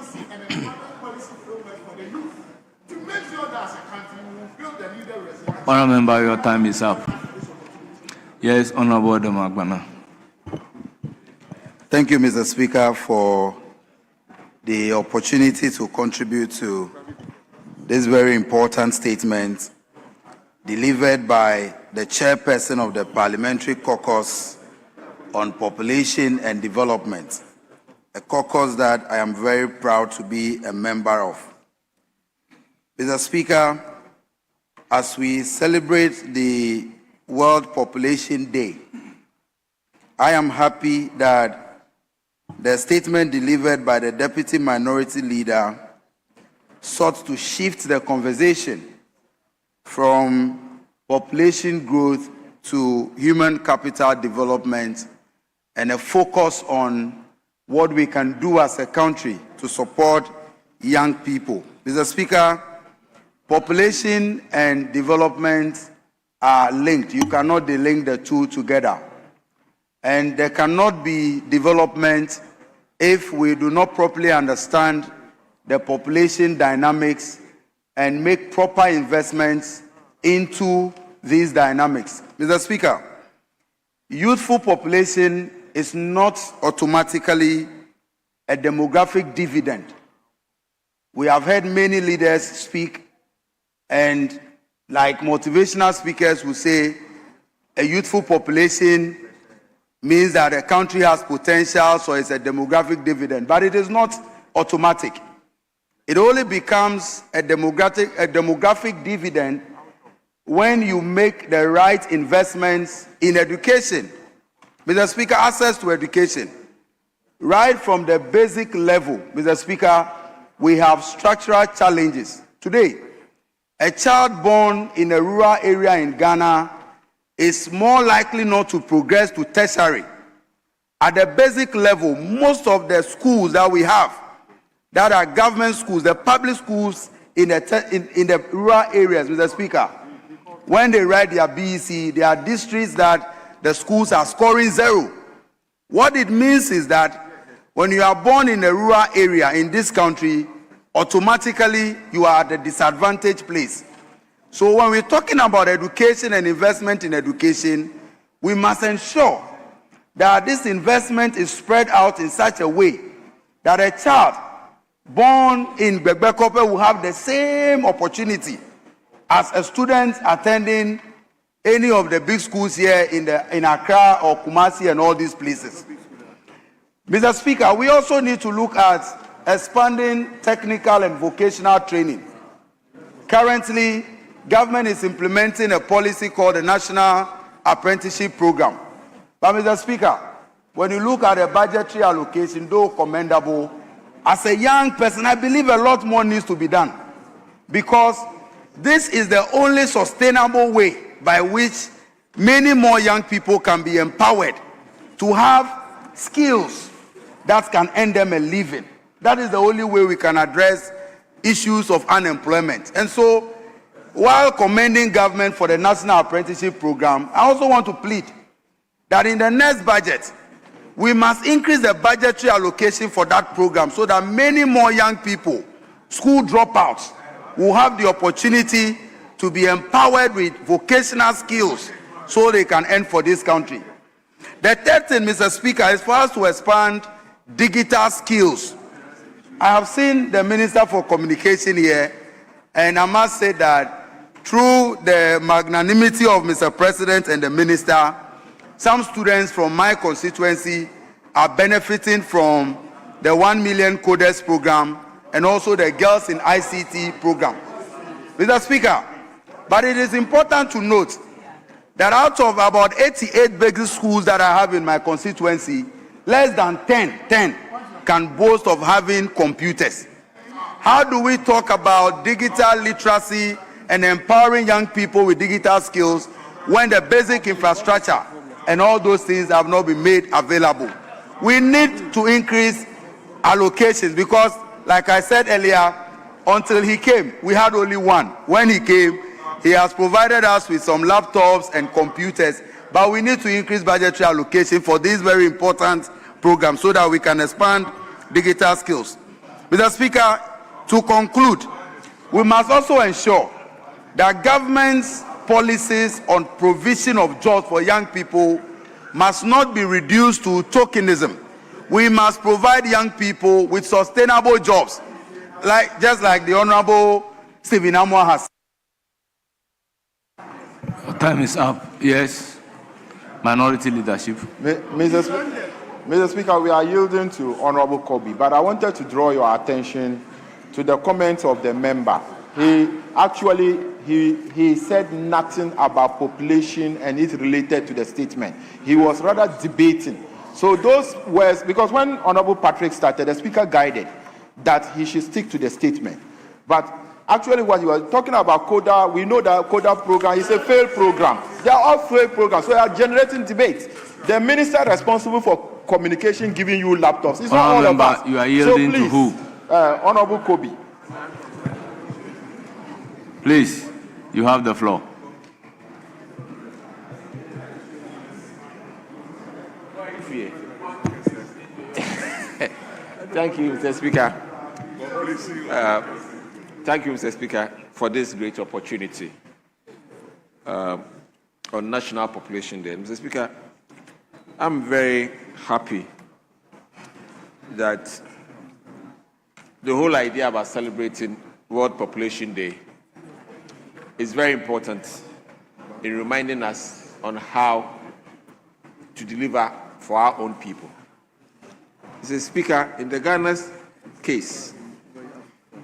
policy and employment policy framework for the youth to make sure that as a country we will build the leader resilient. Honourable member, your time is up. Yes, Honourable Demagbana. Thank you, Mr. Speaker, for the opportunity to contribute to this very important statement delivered by the chairperson of the Parliamentary Caucus on Population and Development, a caucus that I am very proud to be a member of. Mr. Speaker, as we celebrate the World Population Day, I am happy that the statement delivered by the Deputy Minority Leader sought to shift the conversation from population growth to human capital development and a focus on what we can do as a country to support young people. Mr. Speaker, population and development are linked. You cannot delink the two together. And there cannot be development if we do not properly understand the population dynamics and make proper investments into these dynamics. Mr. Speaker, youthful population is not automatically a demographic dividend. We have heard many leaders speak, and like motivational speakers who say a youthful population means that a country has potential, so it's a demographic dividend. But it is not automatic. It only becomes a demographic dividend when you make the right investments in education. Mr. Speaker, access to education. Right from the basic level, Mr. Speaker, we have structural challenges. Today, a child born in a rural area in Ghana is more likely not to progress to tertiary. At the basic level, most of the schools that we have, that are government schools, the public schools in the rural areas, Mr. Speaker, when they write their BEC, there are districts that the schools are scoring 0. What it means is that when you are born in a rural area in this country, automatically you are at a disadvantaged place. So when we're talking about education and investment in education, we must ensure that this investment is spread out in such a way that a child born in Begbekope will have the same opportunity as a student attending any of the big schools here in Accra or Kumasi and all these places. Mr. Speaker, we also need to look at expanding technical and vocational training. Currently, government is implementing a policy called the National Apprenticeship Program. But Mr. Speaker, when you look at the budgetary allocation, though commendable, as a young person, I believe a lot more needs to be done. Because this is the only sustainable way by which many more young people can be empowered to have skills that can earn them a living. That is the only way we can address issues of unemployment. And so, while commending government for the National Apprenticeship Program, I also want to plead that in the next budget, we must increase the budgetary allocation for that program so that many more young people, school dropouts, will have the opportunity to be empowered with vocational skills so they can earn for this country. The third thing, Mr. Speaker, is for us to expand digital skills. I have seen the Minister for Communication here, and I must say that through the magnanimity of Mr. President and the Minister, some students from my constituency are benefiting from the 1 million coders program and also the Girls in ICT program. Mr. Speaker, but it is important to note that out of about 88 basic schools that I have in my constituency, less than 10 can boast of having computers. How do we talk about digital literacy and empowering young people with digital skills when the basic infrastructure and all those things have not been made available? We need to increase allocations because, like I said earlier, until he came, we had only one. When he came, he has provided us with some laptops and computers, but we need to increase budgetary allocation for this very important program so that we can expand digital skills. Mr. Speaker, to conclude, we must also ensure that government's policies on provision of jobs for young people must not be reduced to tokenism. We must provide young people with sustainable jobs, just like the Honorable Stephen Amwa has. Time is up. Yes. Minority leadership. Mr. Speaker, we are yielding to Honorable Kobe, but I wanted to draw your attention to the comments of the member. He said nothing about population and it related to the statement. He was rather debating. So those words, because when Honorable Patrick started, the Speaker guided that he should stick to the statement. But actually what you were talking about CODA, we know that CODA program is a failed program. They are all failed programs, so they are generating debate. The minister responsible for communication giving you laptops. It's not all of us. You are yielding to who? Honorable Kobe. Please, you have the floor. Thank you, Mr. Speaker. Thank you, Mr. Speaker, for this great opportunity on National Population Day. Mr. Speaker, I'm very happy that the whole idea about celebrating World Population Day is very important in reminding us on how to deliver for our own people. Mr. Speaker, in the Ghana's case,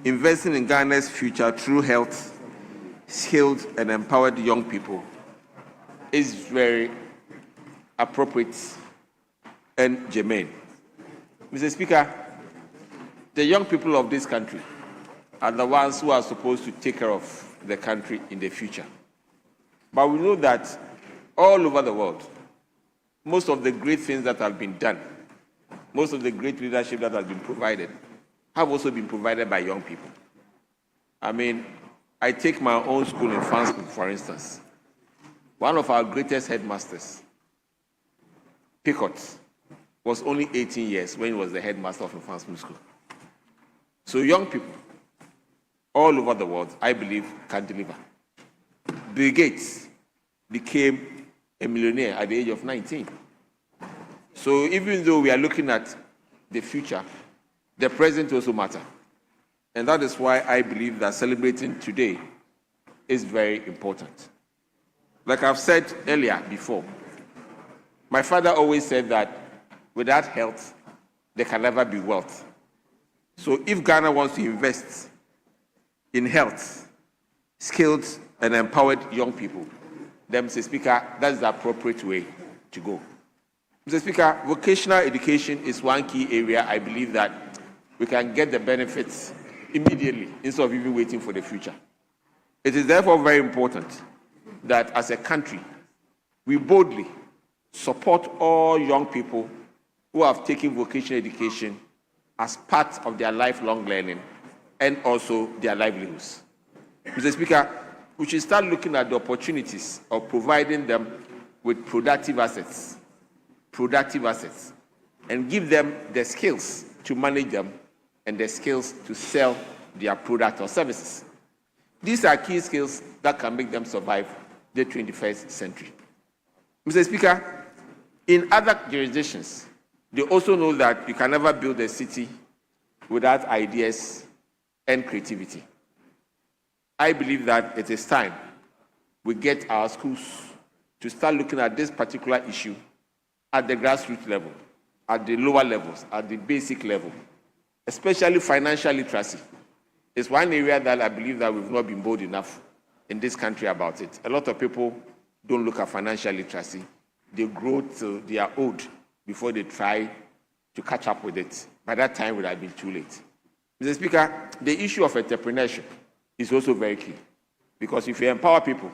investing in Ghana's future through health, skilled and empowered young people is very appropriate and germane. Mr. Speaker, the young people of this country are the ones who are supposed to take care of the country in the future. But we know that all over the world, most of the great things that have been done, most of the great leadership that has been provided, have also been provided by young people. I mean, I take my own school in France, for instance. One of our greatest headmasters, Picot, was only 18 years when he was the headmaster of France School. So young people all over the world, I believe, can deliver. Bill Gates became a millionaire at the age of 19. So even though we are looking at the future, the present also matters. And that is why I believe that celebrating today is very important. Like I've said earlier before, my father always said that without health, there can never be wealth. So if Ghana wants to invest in health, skilled and empowered young people, then, Mr. Speaker, that's the appropriate way to go. Mr. Speaker, vocational education is one key area I believe that we can get the benefits immediately instead of even waiting for the future. It is therefore very important that as a country, we boldly support all young people who have taken vocational education as part of their lifelong learning and also their livelihoods. Mr. Speaker, we should start looking at the opportunities of providing them with productive assets, and give them the skills to manage them and the skills to sell their product or services. These are key skills that can make them survive the 21st century. Mr. Speaker, in other jurisdictions, they also know that you can never build a city without ideas and creativity. I believe that it is time we get our schools to start looking at this particular issue at the grassroots level, at the lower levels, at the basic level, especially financial literacy. It's one area that I believe that we've not been bold enough in this country about it. A lot of people don't look at financial literacy. They grow till they are old before they try to catch up with it. By that time, it would have been too late. Mr. Speaker, the issue of entrepreneurship is also very key, because if you empower people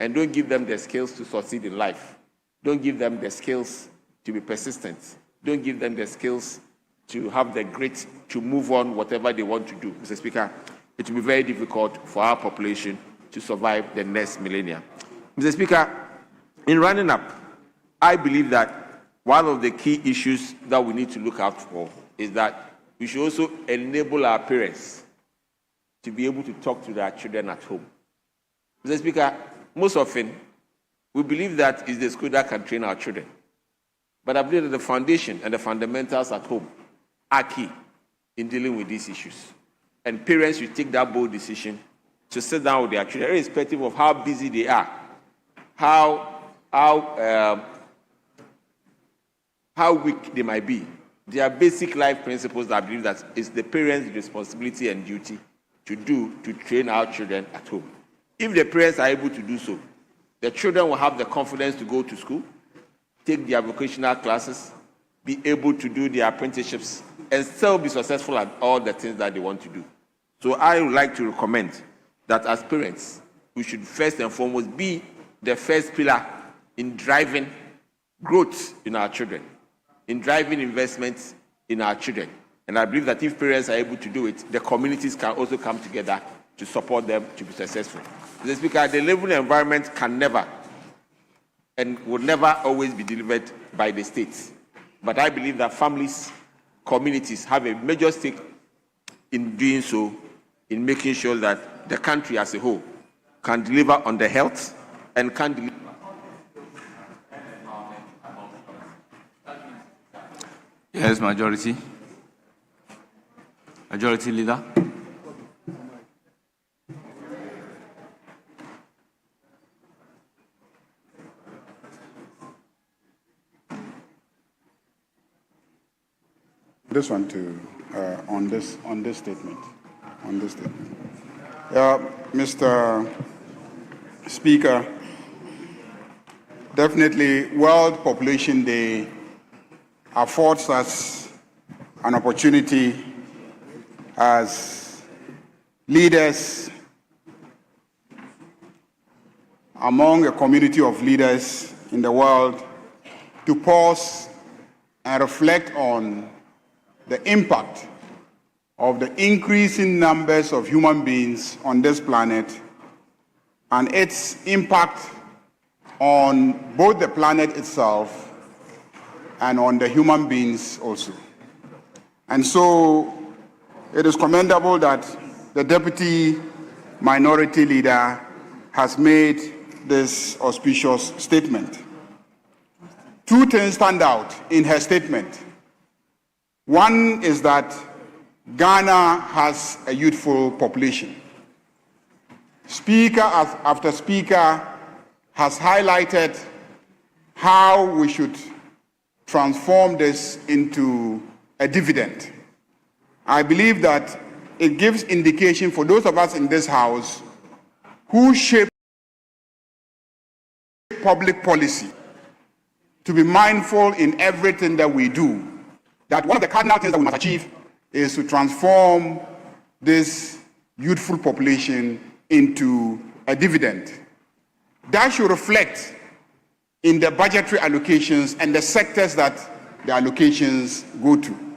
and don't give them the skills to succeed in life, don't give them the skills to be persistent, don't give them the skills to have the grit to move on whatever they want to do, Mr. Speaker, it will be very difficult for our population to survive the next millennia. Mr. Speaker, in rounding up, I believe that one of the key issues that we need to look out for is that we should also enable our parents to be able to talk to their children at home. Mr. Speaker, most often, we believe that it's the school that can train our children. But I believe that the foundation and the fundamentals at home are key in dealing with these issues. And parents should take that bold decision to sit down with their children, irrespective of how busy they are, how weak they might be. There are basic life principles that I believe that it's the parents' responsibility and duty to train our children at home. If the parents are able to do so, the children will have the confidence to go to school, take their vocational classes, be able to do their apprenticeships, and still be successful at all the things that they want to do. So I would like to recommend that as parents, we should first and foremost be the first pillar in driving growth in our children, in driving investments in our children. And I believe that if parents are able to do it, the communities can also come together to support them to be successful. Mr. Speaker, the living environment can never and will never always be delivered by the states. But I believe that families, communities have a major stake in doing so, in making sure that the country as a whole can deliver on the health and can deliver. Yes, Majority. Majority Leader. This one too, on this statement. Mr. Speaker, definitely World Population Day affords us an opportunity as leaders among a community of leaders in the world to pause and reflect on the impact of the increasing numbers of human beings on this planet and its impact on both the planet itself and on the human beings also. And so it is commendable that the Deputy Minority Leader has made this auspicious statement. Two things stand out in her statement. One is that Ghana has a youthful population. Speaker after speaker has highlighted how we should transform this into a dividend. I believe that it gives indication for those of us in this House who shape public policy to be mindful in everything that we do, that one of the cardinal things that we must achieve is to transform this youthful population into a dividend. That should reflect in the budgetary allocations and the sectors that the allocations go to.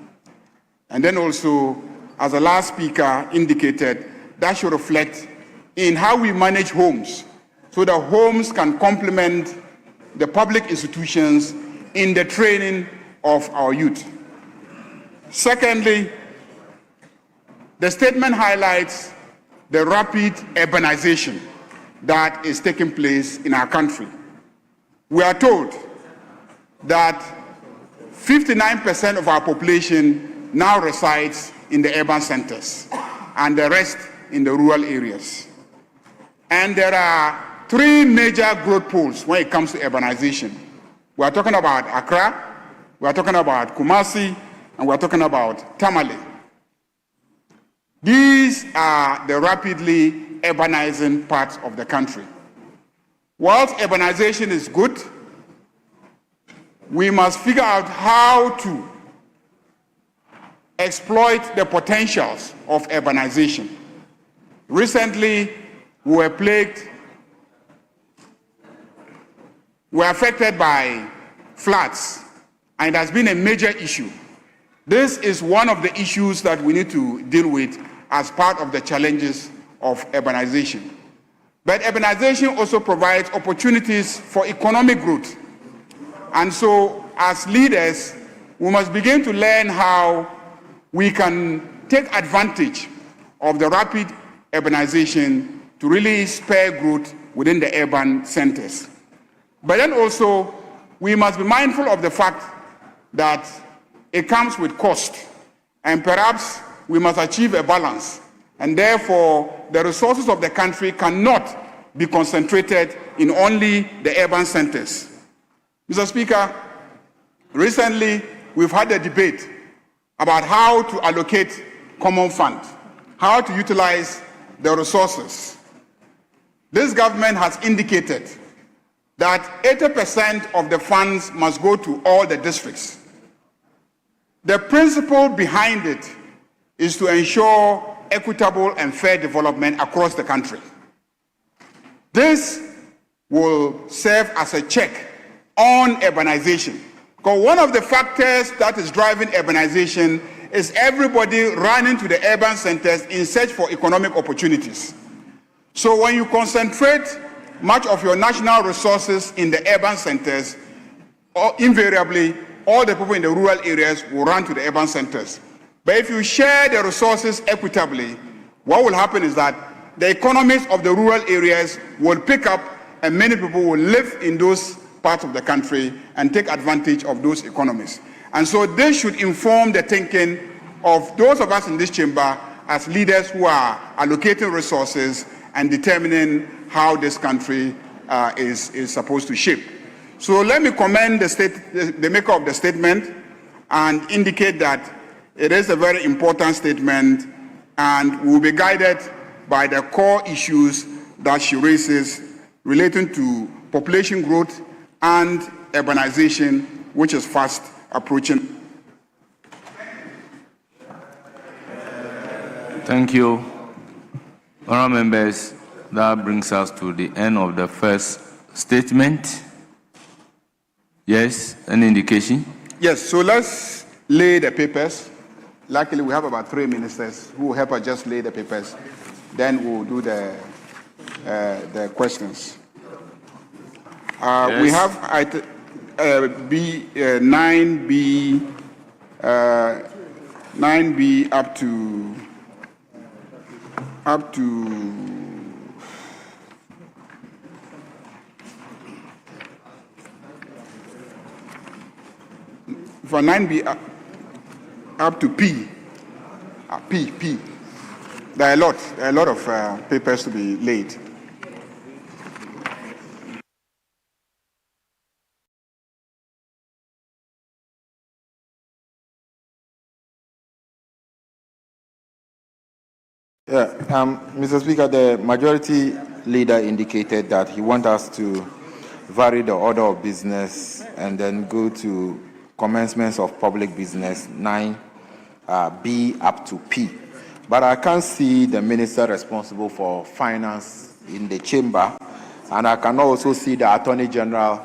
And then also, as the last speaker indicated, that should reflect in how we manage homes, so that homes can complement the public institutions in the training of our youth. Secondly, the statement highlights the rapid urbanization that is taking place in our country. We are told that 59% of our population now resides in the urban centers and the rest in the rural areas. And there are three major growth poles when it comes to urbanization. We are talking about Accra, we are talking about Kumasi, and we are talking about Tamale. These are the rapidly urbanizing parts of the country. Whilst urbanization is good, we must figure out how to exploit the potentials of urbanization. Recently, we were affected by floods, and it has been a major issue. This is one of the issues that we need to deal with as part of the challenges of urbanization. But urbanization also provides opportunities for economic growth. And so, as leaders, we must begin to learn how we can take advantage of the rapid urbanization to really spur growth within the urban centers. But then also, we must be mindful of the fact that it comes with cost, and perhaps we must achieve a balance, and therefore the resources of the country cannot be concentrated in only the urban centers. Mr. Speaker, recently we've had a debate about how to allocate common fund, how to utilize the resources. This government has indicated that 80% of the funds must go to all the districts. The principle behind it is to ensure equitable and fair development across the country. This will serve as a check on urbanization. Because one of the factors that is driving urbanization is everybody running to the urban centers in search for economic opportunities. So when you concentrate much of your national resources in the urban centers, invariably, all the people in the rural areas will run to the urban centers. But if you share the resources equitably, what will happen is that the economies of the rural areas will pick up and many people will live in those parts of the country and take advantage of those economies. And so this should inform the thinking of those of us in this chamber as leaders who are allocating resources and determining how this country is supposed to shape. So let me commend the maker of the statement and indicate that it is a very important statement and will be guided by the core issues that she raises relating to population growth and urbanization, which is fast approaching. Thank you. Honourable members, that brings us to the end of the first statement. Yes, any indication? Yes, so let's lay the papers. Luckily, we have about 3 ministers who will help us just lay the papers. Then we'll do the questions. Yes. We have 9B up to for 9B up to P. P. There are a lot of papers to be laid. Yeah, Mr. Speaker, the majority leader indicated that he wants us to vary the order of business and then go to commencements of public business, 9B up to P. But I can't see the minister responsible for finance in the chamber, and I can also see the Attorney General,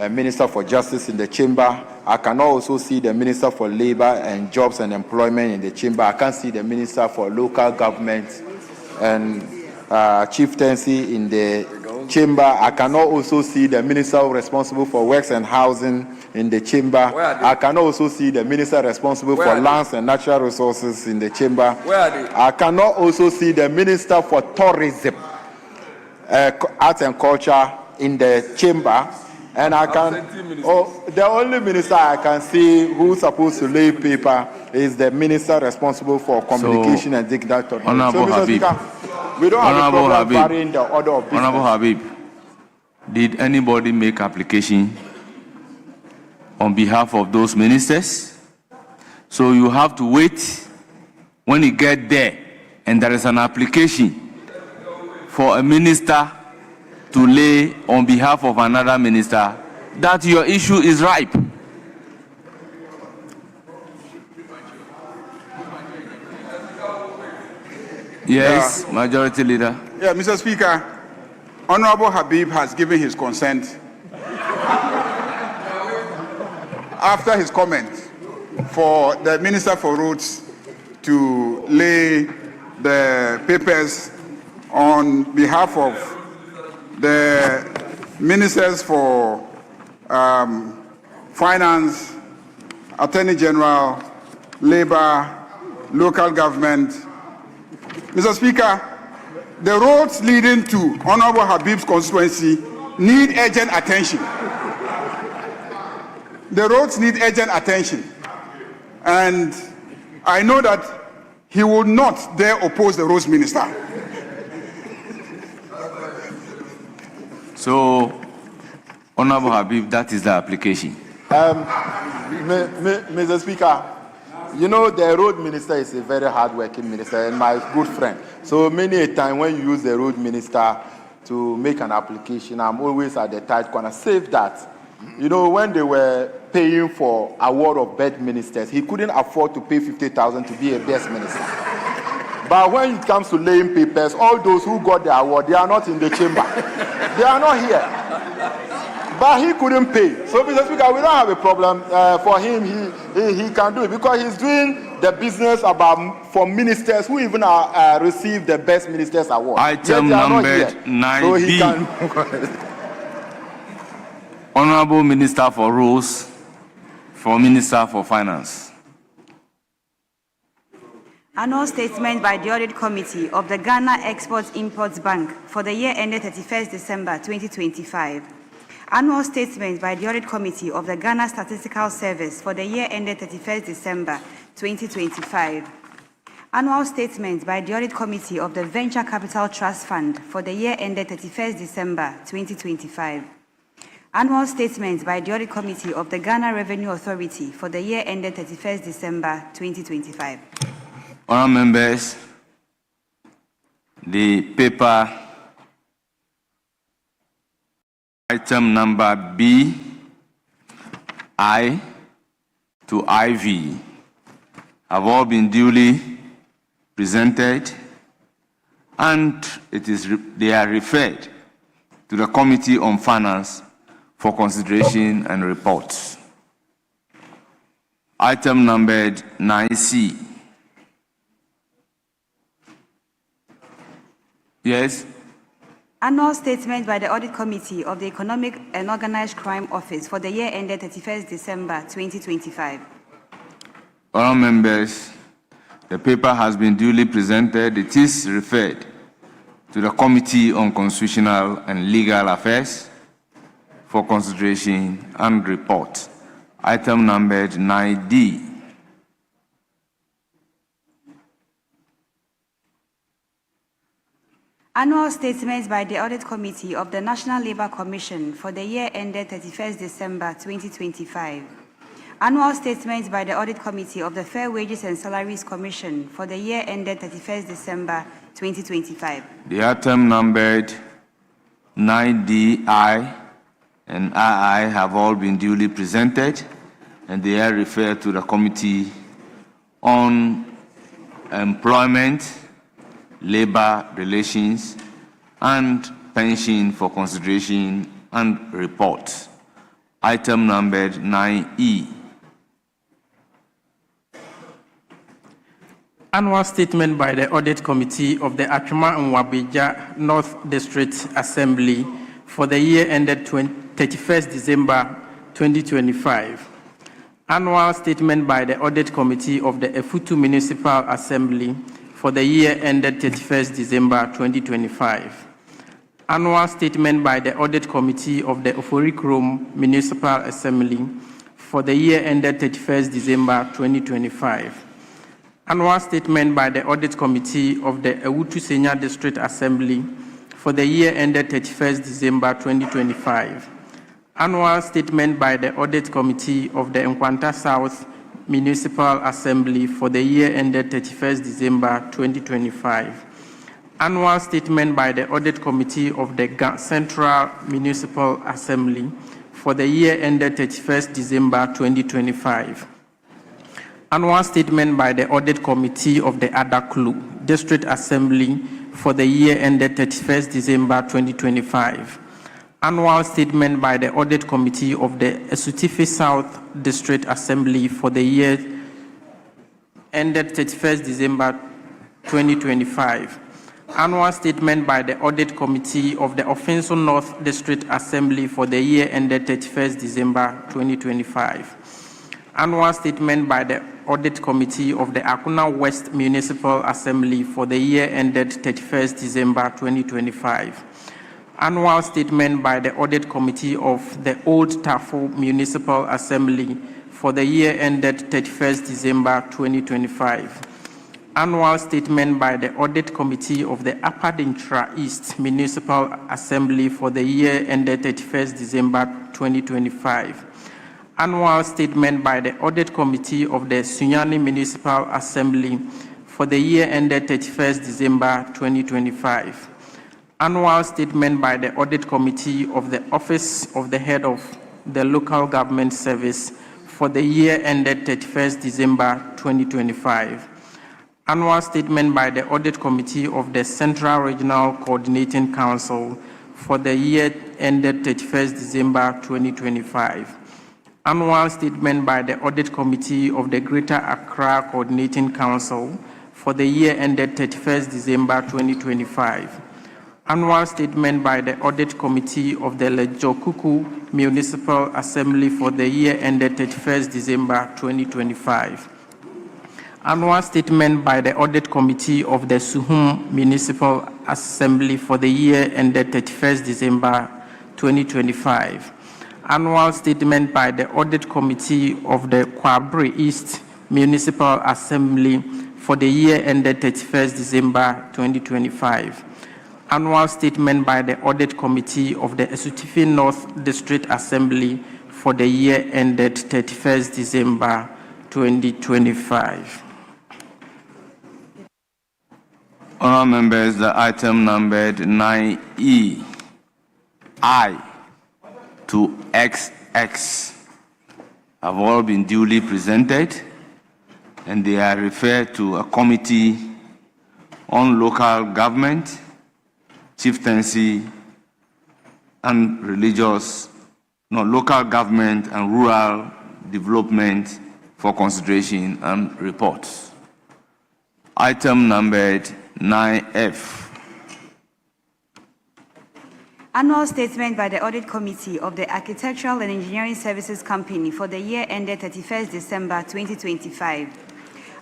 Minister for Justice in the chamber. I can also see the Minister for Labor and Jobs and Employment in the chamber. I can't see the Minister for Local Government and Chieftaincy in the chamber. I cannot also see the Minister responsible for Works and Housing in the chamber. I can also see the Minister responsible for Lands and Natural Resources in the chamber. I cannot also see the Minister for Tourism, Arts and Culture in the chamber. And I can, the only minister I can see who's supposed to lay paper is the minister responsible for communication and digital technology. Honorable Habib, we don't have a problem varying the order of business. Honorable Habib, did anybody make application on behalf of those ministers? So you have to wait when you get there and there is an application for a minister to lay on behalf of another minister that your issue is ripe. Yes, Majority Leader. Yeah, Mr. Speaker, Honorable Habib has given his consent after his comment for the Minister for Roads to lay the papers on behalf of the ministers for Finance, Attorney General, Labor, local government. Mr. Speaker, the roads leading to Honorable Habib's constituency need urgent attention. The roads need urgent attention. And I know that he will not dare oppose the roads minister. So, Honorable Habib, that is the application. Mr. Speaker, you know the road minister is a very hard-working minister and my good friend. So many a time when you use the road minister to make an application, I'm always at the tight corner. Save that. You know, when they were paying for award of best ministers, he couldn't afford to pay 50,000 to be a best minister. But when it comes to laying papers, all those who got the award, they are not in the chamber. They are not here. But he couldn't pay. So, Mr. Speaker, we don't have a problem. For him, he can do it because he's doing the business for ministers who even receive the Best Ministers Award. Item number 9B. So he can. Honorable Minister for Rules, for Minister for Finance. Annual statement by the Audit Committee of the Ghana Export-Imports Bank for the year ended 31st December 2025. Annual statement by the Audit Committee of the Ghana Statistical Service for the year ended 31st December 2025. Annual statement by the Audit Committee of the Venture Capital Trust Fund for the year ended 31st December 2025. Annual statement by the Audit Committee of the Ghana Revenue Authority for the year ended 31st December 2025. Honourable members, the paper item number B, I to IV have all been duly presented and they are referred to the Committee on Finance for consideration and reports. Item numbered 9C. Yes. Annual statement by the Audit Committee of the Economic and Organized Crime Office for the year ended 31st December 2025. Honourable members, the paper has been duly presented. It is referred to the Committee on Constitutional and Legal Affairs for consideration and report. Item numbered 9D. Annual statements by the Audit Committee of the National Labour Commission for the year ended 31st December 2025. Annual statements by the Audit Committee of the Fair Wages and Salaries Commission for the year ended 31st December 2025. The item numbered 9DI and II have all been duly presented and they are referred to the Committee on Employment, Labor Relations, and Pension for consideration and report. Item numbered 9E. Annual statement by the Audit Committee of the Achuma and Wabija North District Assembly for the year ended 31st December 2025. Annual statement by the Audit Committee of the Efutu Municipal Assembly for the year ended 31st December 2025. Annual statement by the Audit Committee of the Oforikrom Municipal Assembly for the year ended 31st December 2025. Annual statement by the Audit Committee of the Ewutu Senya District Assembly for the year ended 31st December 2025. Annual statement by the Audit Committee of the Nkwanta South Municipal Assembly for the year ended 31st December 2025. Annual statement by the Audit Committee of the Central Municipal Assembly for the year ended 31st December 2025. Annual statement by the Audit Committee of the Adaklu District Assembly for the year ended 31st December 2025. Annual statement by the Audit Committee of the Esutifi South District Assembly for the year ended 31st December 2025. Annual statement by the Audit Committee of the Offenso North District Assembly for the year ended 31st December 2025. Annual statement by the Audit Committee of the Akuna West Municipal Assembly for the year ended 31st December 2025. Annual statement by the Audit Committee of the Old Tafo Municipal Assembly for the year ended 31st December 2025. Annual statement by the Audit Committee of the Upper Dintra East Municipal Assembly for the year ended 31st December 2025. Annual statement by the Audit Committee of the Sunyani Municipal Assembly for the year ended 31st December 2025. Annual statement by the Audit Committee of the Office of the Head of the Local Government Service for the year ended 31st December 2025. Annual statement by the Audit Committee of the Central Regional Coordinating Council for the year ended 31st December 2025. Annual statement by the Audit Committee of the Greater Accra Coordinating Council for the year ended 31st December 2025. Annual statement by the Audit Committee of the Lejokuku Municipal Assembly for the year ended 31st December 2025. Annual statement by the Audit Committee of the Suhum Municipal Assembly for the year ended 31st December 2025. Annual statement by the Audit Committee of the Kwabri East Municipal Assembly for the year ended 31st December 2025. Annual statement by the Audit Committee of the Esutifi North District Assembly for the year ended 31st December 2025. Honourable members, the item numbered 9E, I to XX have all been duly presented, and they are referred to a committee on local government, chieftaincy, and local government and rural development for consideration and reports. Item numbered 9F. Annual statement by the Audit Committee of the Architectural and Engineering Services Company for the year ended 31st December 2025.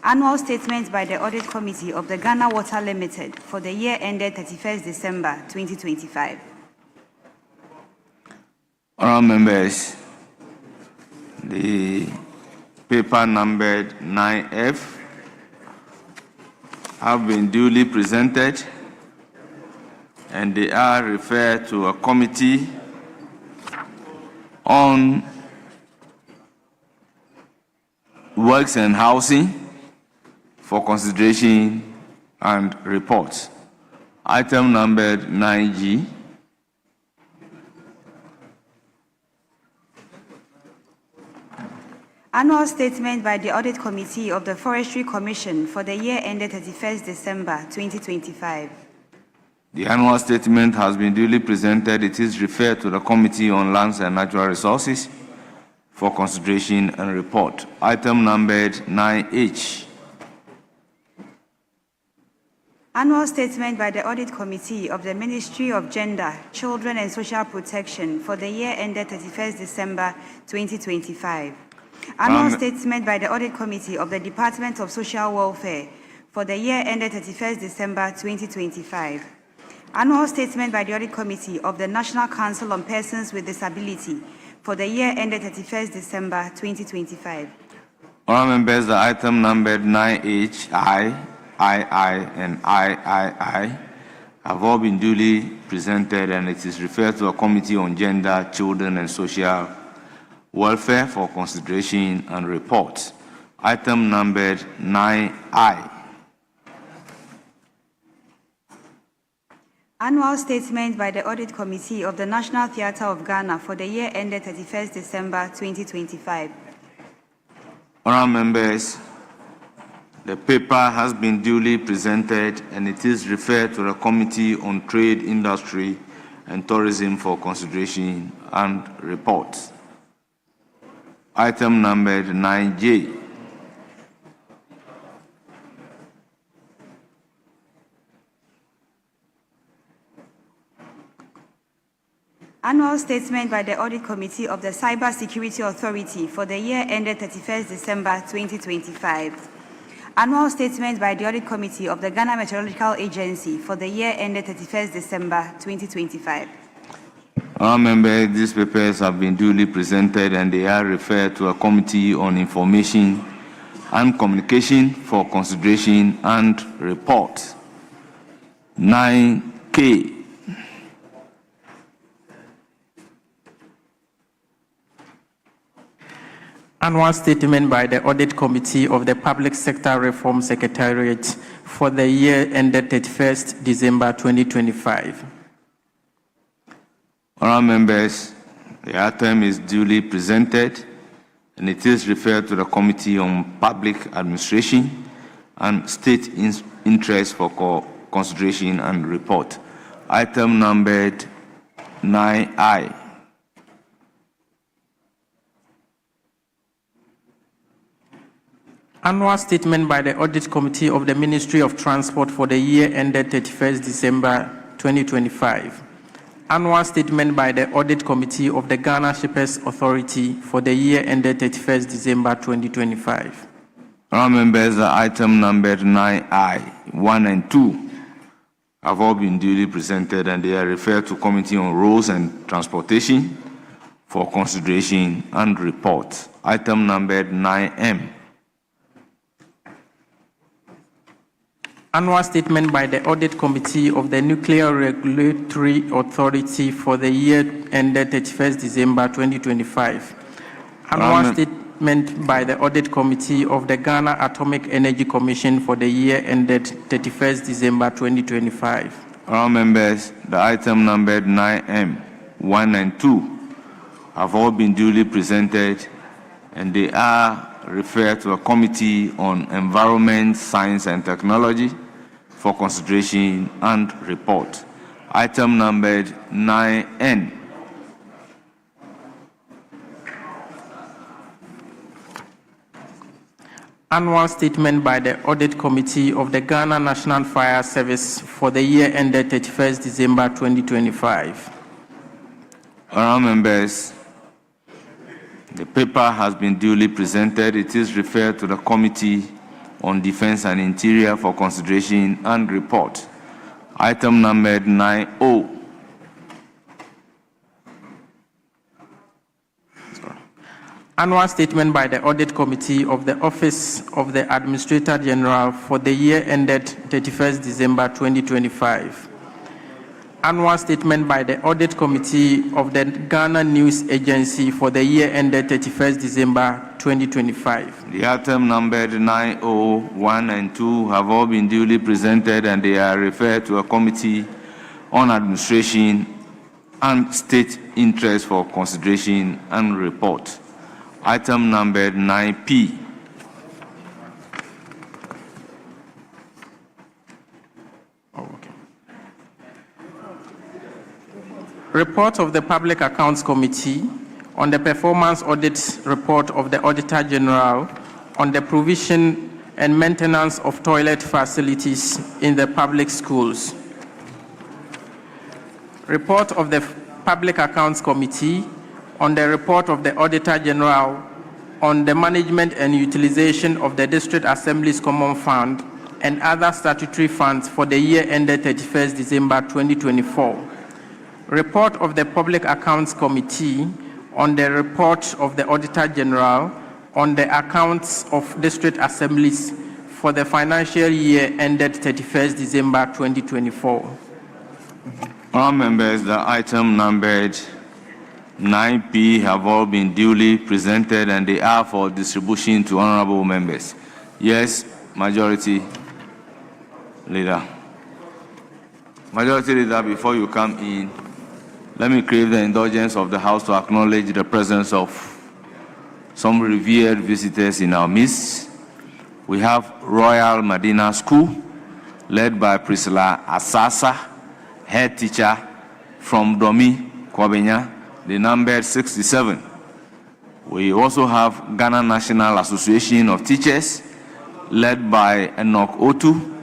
Annual statement by the Audit Committee of the Ghana Water Limited for the year ended 31st December 2025. Honourable members, the paper numbered 9F have been duly presented, and they are referred to a committee on works and housing for consideration and reports. Item numbered 9G. Annual statement by the Audit Committee of the Forestry Commission for the year ended 31st December 2025. The annual statement has been duly presented. It is referred to the Committee on Lands and Natural Resources for consideration and report. Item numbered 9H. Annual statement by the Audit Committee of the Ministry of Gender, Children and Social Protection for the year ended 31st December 2025. Annual statement by the Audit Committee of the Department of Social Welfare for the year ended 31st December 2025. Annual statement by the Audit Committee of the National Council on Persons with Disability for the year ended 31st December 2025. Honourable members, the item numbered 9H, I, and III have all been duly presented, and it is referred to a Committee on Gender, Children and Social Welfare for consideration and report. Item numbered 9I. Annual statement by the Audit Committee of the National Theatre of Ghana for the year ended 31st December 2025. Honourable members, the paper has been duly presented, and it is referred to the Committee on Trade, Industry and Tourism for consideration and report. Item numbered 9J. Annual Statement by the Audit Committee of the Cyber Security Authority for the year ended 31st December 2025. Annual Statement by the Audit Committee of the Ghana Meteorological Agency for the year ended 31st December 2025. Members, these papers have been duly presented and they are referred to a Committee on Information and Communication for consideration and report. 9K. Annual Statement by the Audit Committee of the Public Sector Reform Secretariat for the year ended 31st December 2025. Honourable members, the item is duly presented and it is referred to the Committee on Public Administration and State Interest for consideration and report. Item numbered 9I. Annual Statement by the Audit Committee of the Ministry of Transport for the year ended 31st December 2025. Annual Statement by the Audit Committee of the Ghana Shippers Authority for the year ended 31st December 2025. Honourable members, item numbered 9I, 1 and 2 have all been duly presented and they are referred to Committee on Roads and Transportation for consideration and report. Item numbered 9M. Annual Statement by the Audit Committee of the Nuclear Regulatory Authority for the year ended 31st December 2025. Annual Statement by the Audit Committee of the Ghana Atomic Energy Commission for the year ended 31st December 2025. Honourable members, the item numbered 9M, 1 and 2 have all been duly presented and they are referred to a Committee on Environment, Science and Technology for consideration and report. Item numbered 9N. Annual Statement by the Audit Committee of the Ghana National Fire Service for the year ended 31st December 2025. Honourable members, the paper has been duly presented. It is referred to the Committee on Defence and Interior for consideration and report. Item numbered 9O. Annual Statement by the Audit Committee of the Office of the Administrator General for the year ended 31st December 2025. Annual Statement by the Audit Committee of the Ghana News Agency for the year ended 31st December 2025. The item numbered 9O, 1 and 2 have all been duly presented and they are referred to a Committee on Administration and State Interest for consideration and report. Item numbered 9P. Report of the Public Accounts Committee on the performance audit report of the Auditor General on the provision and maintenance of toilet facilities in the public schools. Report of the Public Accounts Committee on the report of the Auditor General on the management and utilization of the District Assembly's Common Fund and other statutory funds for the year ended 31st December 2024. Report of the Public Accounts Committee on the report of the Auditor General on the accounts of District Assemblies for the financial year ended 31st December 2024. All members, the item numbered 9P have all been duly presented and they are for distribution to honorable members. Yes, Majority Leader. Majority Leader, before you come in, let me crave the indulgence of the House to acknowledge the presence of some revered visitors in our midst. We have Royal Medina School, led by Priscilla Asasa, head teacher from Domi, Kwabenya, the number 67. We also have Ghana National Association of Teachers, led by Enoch Otu,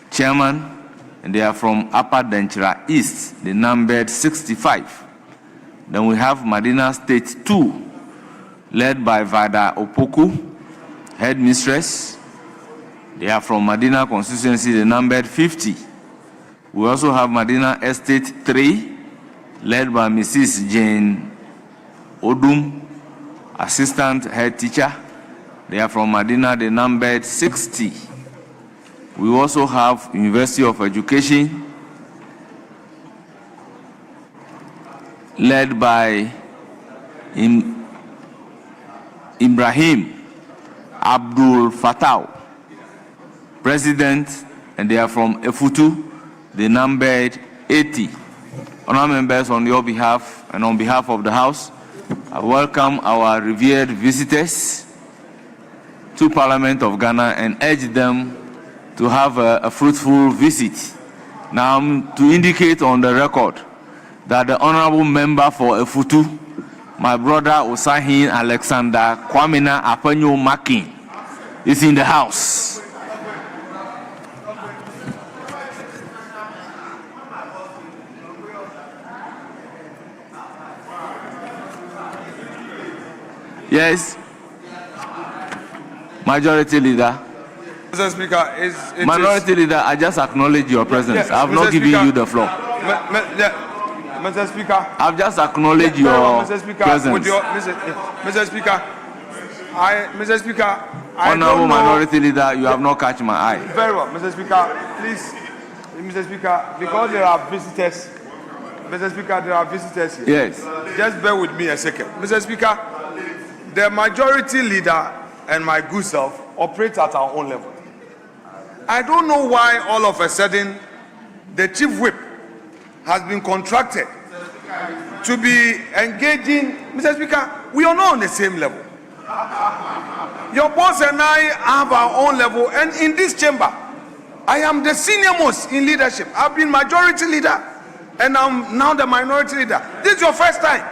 chairman, and they are from Upper Denchira East, the numbered 65. Then we have Medina State 2, led by Vada Opoku, headmistress. They are from Medina constituency, they numbered 50. We also have Medina Estate 3, led by Mrs. Jane Odum, assistant head teacher. They are from Medina, they numbered 60. We also have University of Education, led by Ibrahim Abdul Fattah, president, and they are from Efutu. They numbered 80. Honourable members, on your behalf and on behalf of the House, I welcome our revered visitors to Parliament of Ghana and urge them to have a fruitful visit. Now, to indicate on the record that the honourable member for Efutu, my brother Osahin Alexander Kwamina Apanyo Makin, is in the house. Yes, Majority Leader. Mr. Speaker, Minority Leader, I just acknowledge your presence. Yes, I have Mr. not given Speaker, you the floor. Mr. Speaker, I've just acknowledged your Mr. Speaker, presence. with your, Mr. Speaker, Mr. Speaker, I Honourable don't know. Minority Leader, you have not catch my eye. Very well, Mr. Speaker, please, Mr. Speaker, because there are visitors, Mr. Speaker, there are visitors here. Yes. Just bear with me a second. Mr. Speaker, the Majority Leader and my good self operate at our own level. I don't know why all of a sudden the Chief Whip has been contracted to be engaging. Mr. Speaker, we are not on the same level. Your boss and I have our own level, and in this chamber, I am the senior most in leadership. I've been Majority Leader, and I'm now the Minority Leader. This is your first time.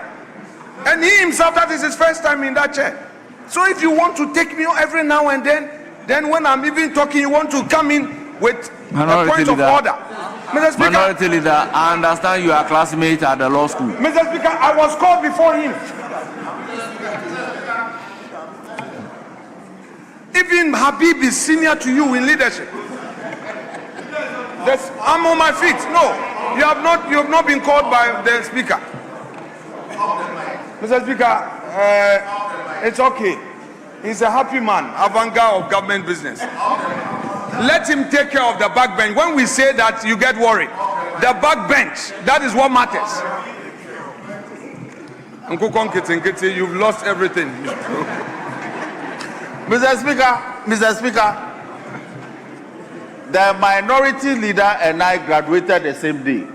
And he himself, that is his first time in that chair. So if you want to take me every now and then when I'm even talking, you want to come in with Minority a point Leader. of order. Mr. Speaker, Minority Leader, I understand you are classmates at the law school. Mr. Speaker, I was called before him. Even Habib is senior to you in leadership. I'm on my feet. No, you have not been called by the Speaker. Mr. Speaker, it's okay. He's a happy man, avant-garde of government business. Let him take care of the backbench. When we say that, you get worried. The backbench, that is what matters. You've lost everything. Mr. Speaker, the Minority Leader and I graduated the same day.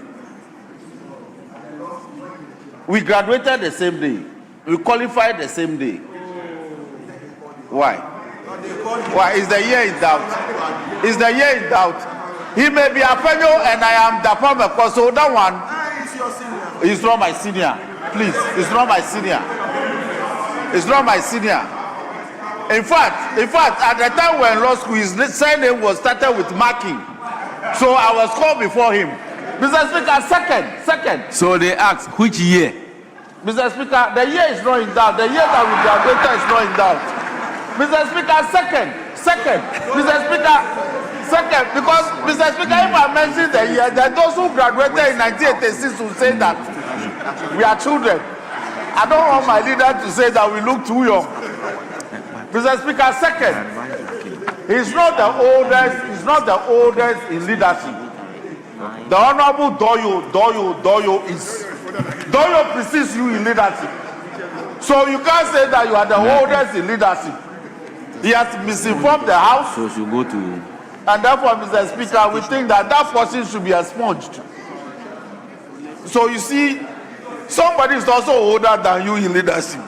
We graduated the same day. We qualified the same day. Why? Why? Is the year in doubt? Is the year in doubt? He may be Apenyo and I am Dapama, so that one is not my senior. Please, it's not my senior. It's not my senior. In fact, at the time when law school, his surname was started with marking. So I was called before him. Mr. Speaker, second. So they asked, which year? Mr. Speaker, the year is not in doubt. The year that we graduated is not in doubt. Mr. Speaker, second. Mr. Speaker, second. Because, Mr. Speaker, if I mention the year, then those who graduated in 1986 will say that we are children. I don't want my leader to say that we look too young. Mr. Speaker, second. He's not the oldest in leadership. The Honorable Doyo precedes you in leadership. So you can't say that you are the oldest in leadership. He has misinformed the House. So you go to... And therefore, Mr. Speaker, we think that person should be expunged. So you see, somebody is also older than you in leadership.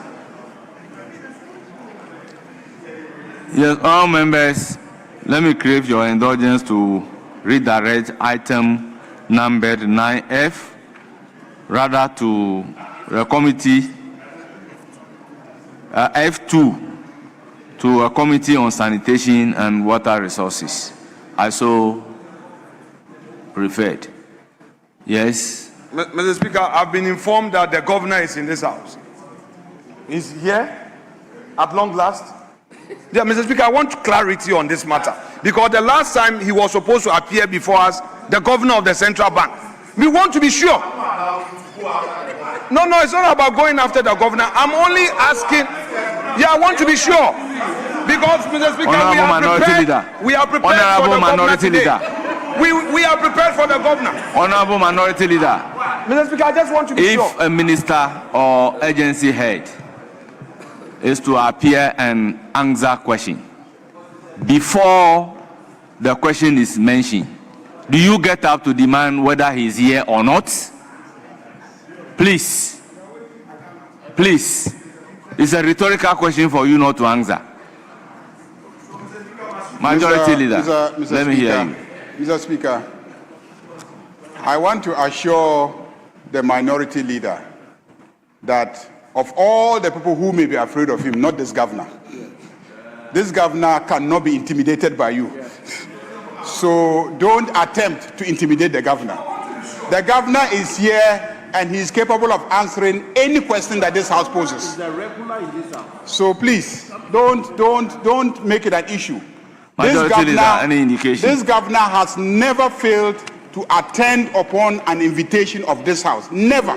Yes, all members, let me crave your indulgence to redirect item numbered 9F, rather to the committee, F2, to a committee on sanitation and water resources. I so referred. Yes. Mr. Speaker, I've been informed that the governor is in this house. He's here at long last. Yeah, Mr. Speaker, I want clarity on this matter because the last time he was supposed to appear before us, the governor of the central bank, we want to be sure. No, it's not about going after the governor. I'm only asking. Yeah, I want to be sure because, Mr. Speaker, we are prepared for the governor today. We are prepared for the governor. Honorable Minority Leader. Mr. Speaker, I just want to be sure. If a minister or agency head is to appear and answer question before the question is mentioned, do you get up to demand whether he is here or not? Please. It's a rhetorical question for you not to answer. Majority Leader, let me hear you. Mr. Speaker, I want to assure the Minority Leader that of all the people who may be afraid of him, not this governor, this governor cannot be intimidated by you. So don't attempt to intimidate the governor. The governor is here and he is capable of answering any question that this house poses. So please, don't make it an issue. This governor has never failed to attend upon an invitation of this house. Never.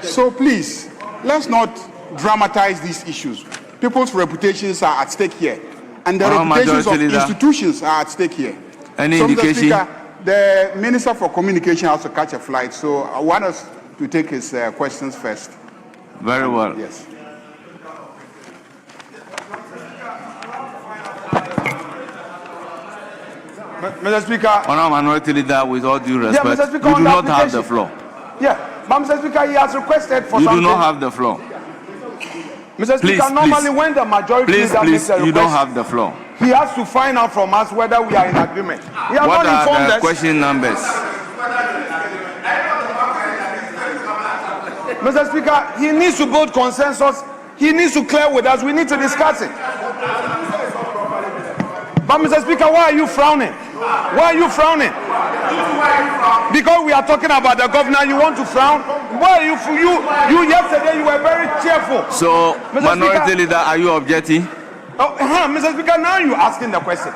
So please, let's not dramatize these issues. People's reputations are at stake here, and the reputations of institutions are at stake here. Any indication? Mr. Speaker, the Minister for Communication has to catch a flight, so I want us to take his questions first. Very well. Yes. Mr. Speaker. Honorable Minority Leader, with all due respect, Mr. Speaker, you do not have the floor. Yeah, but Mr. Speaker, he has requested for something. You do not have the floor. Mr. Speaker, normally when the majority leader makes a request, you don't have the floor. He has to find out from us whether we are in agreement. He has what not are the us. question numbers? Mr. Speaker, he needs to build consensus. He needs to clear with us. We need to discuss it. But Mr. Speaker, why are you frowning? Why are you frowning? Because we are talking about the governor, you want to frown? Why are you yesterday you were very cheerful. So, Mr. Minority Speaker, Leader, are you objecting? Oh, Mr. Speaker, now you're asking the question.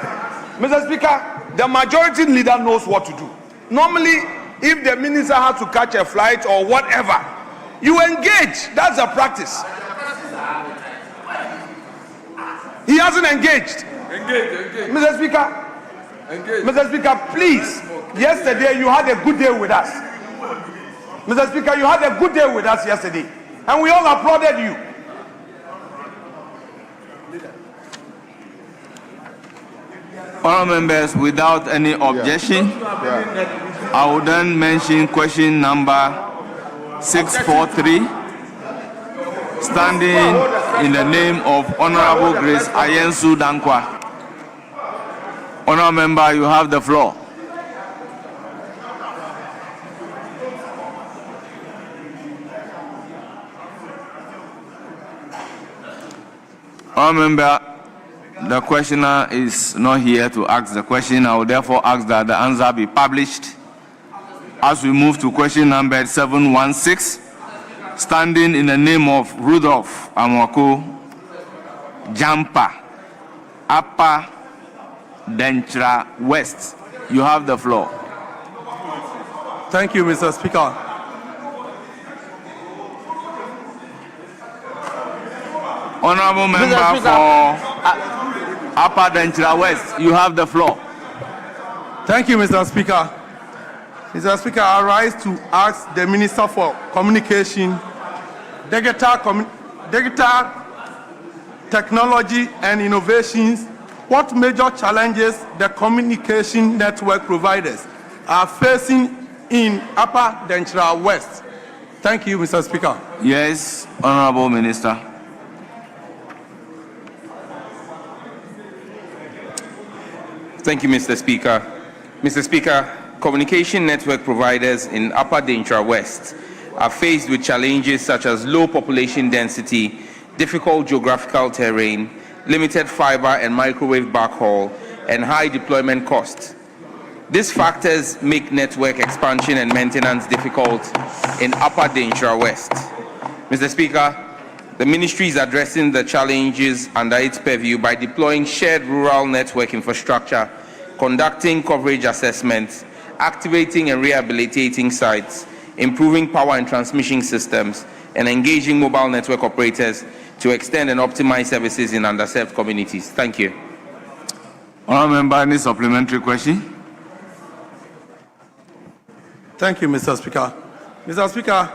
Mr. Speaker, the majority leader knows what to do. Normally, if the minister has to catch a flight or whatever, you engage. That's a practice. He hasn't engaged. Engage. Mr. Speaker. Engage. Mr. Speaker, please. Yesterday you had a good day with us. Mr. Speaker, you had a good day with us yesterday. And we all applauded you. Honourable members, without any objection, I will then mention question number 643, standing in the name of Honourable Grace Ayensu Dankwa. Honourable member, you have the floor. Honourable member, the questioner is not here to ask the question. I will therefore ask that the answer be published. As we move to question number 716, standing in the name of Rudolph Amwako Jampa, Upper Denchra West. You have the floor. Thank you, Mr. Speaker. Honorable member for Upper Denchra West, you have the floor. Thank you, Mr. Speaker. Mr. Speaker, I rise to ask the Minister for Communication, Digital Technology and Innovations what major challenges the communication network providers are facing in Upper Denchra West. Thank you, Mr. Speaker. Yes, Honorable Minister. Thank you, Mr. Speaker. Mr. Speaker, communication network providers in Upper Denchra West are faced with challenges such as low population density, difficult geographical terrain, limited fiber and microwave backhaul, and high deployment costs. These factors make network expansion and maintenance difficult in Upper Daintra West. Mr. Speaker, the ministry is addressing the challenges under its purview by deploying shared rural network infrastructure, conducting coverage assessments, activating and rehabilitating sites, improving power and transmission systems, and engaging mobile network operators to extend and optimize services in underserved communities. Thank you. Honourable member, any supplementary question? Thank you, Mr. Speaker. Mr. Speaker,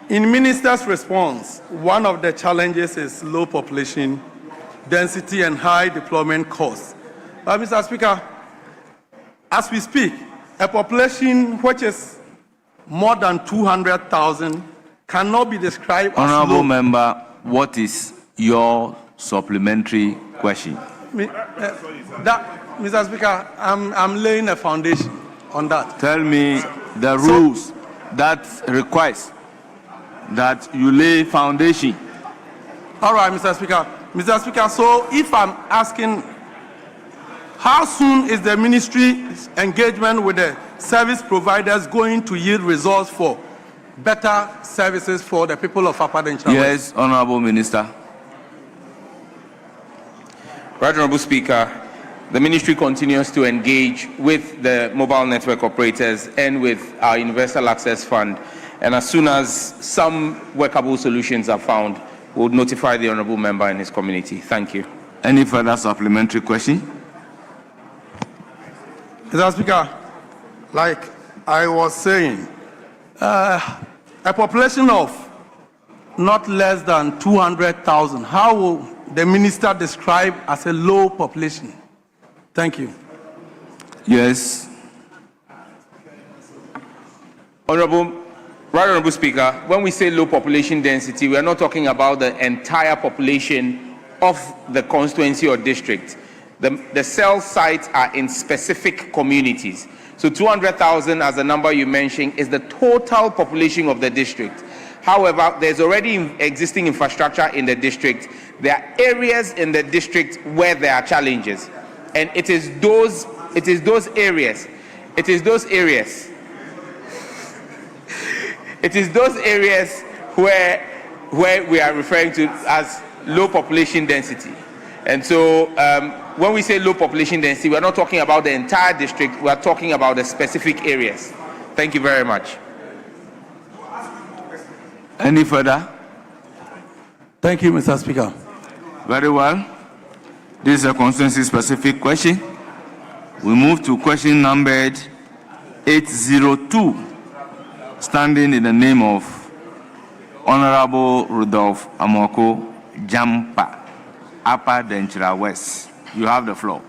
in minister's response, one of the challenges is low population density and high deployment costs. But Mr. Speaker, as we speak, a population which is more than 200,000 cannot be described as low. Honourable member, what is your supplementary question? Mr. Speaker, I'm laying a foundation on that. Tell me the rules that requires that you lay foundation. All right, Mr. Speaker. Mr. Speaker, so if I'm asking, how soon is the ministry's engagement with the service providers going to yield results for better services for the people of Upper Daintra? Yes, Honourable Minister. Right Honourable Speaker, the ministry continues to engage with the mobile network operators and with our Universal Access Fund. And as soon as some workable solutions are found, we'll notify the honourable member and his community. Thank you. Any further supplementary question? Mr. Speaker, like I was saying, a population of not less than 200,000, how will the minister describe as a low population? Thank you. Yes. Right Honourable Speaker, when we say low population density, we are not talking about the entire population of the constituency or district. The cell sites are in specific communities. So 200,000 as the number you mentioned is the total population of the district. However, there's already existing infrastructure in the district. There are areas in the district where there are challenges. And it is those areas where we are referring to as low population density. And so when we say low population density, we're not talking about the entire district, we're talking about the specific areas. Thank you very much. Any further? Thank you, Mr. Speaker. Very well. This is a constituency-specific question. We move to question numbered 802, standing in the name of Honorable Rudolph Amoko Jampa, Upper Daintra West. You have the floor.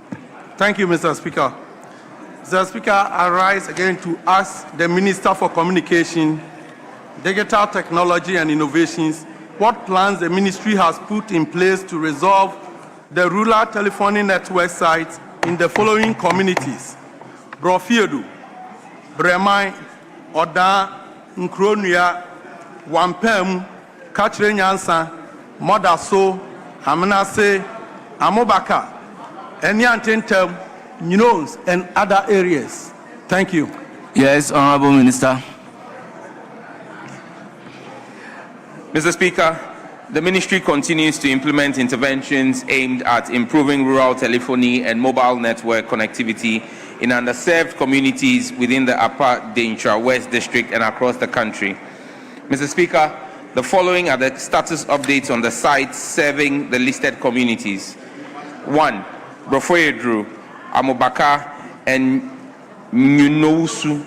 Thank you, Mr. Speaker. Mr. Speaker, I rise again to ask the Minister for Communication, Digital Technology and Innovations what plans the ministry has put in place to resolve the rural telephony network sites in the following communities: Brofiedu, Bremai, Oda, Nkronua, Wampem, Kachre Nyansa, Modaso, Amenase, Amobaka, Enyantentem, Nyonos, and other areas. Thank you. Yes, Honourable Minister. Mr. Speaker, the ministry continues to implement interventions aimed at improving rural telephony and mobile network connectivity in underserved communities within the Upper Daintra West District and across the country. Mr. Speaker, the following are the status updates on the sites serving the listed communities. 1. Brofoyedru, Amobaka, and Nyonosu.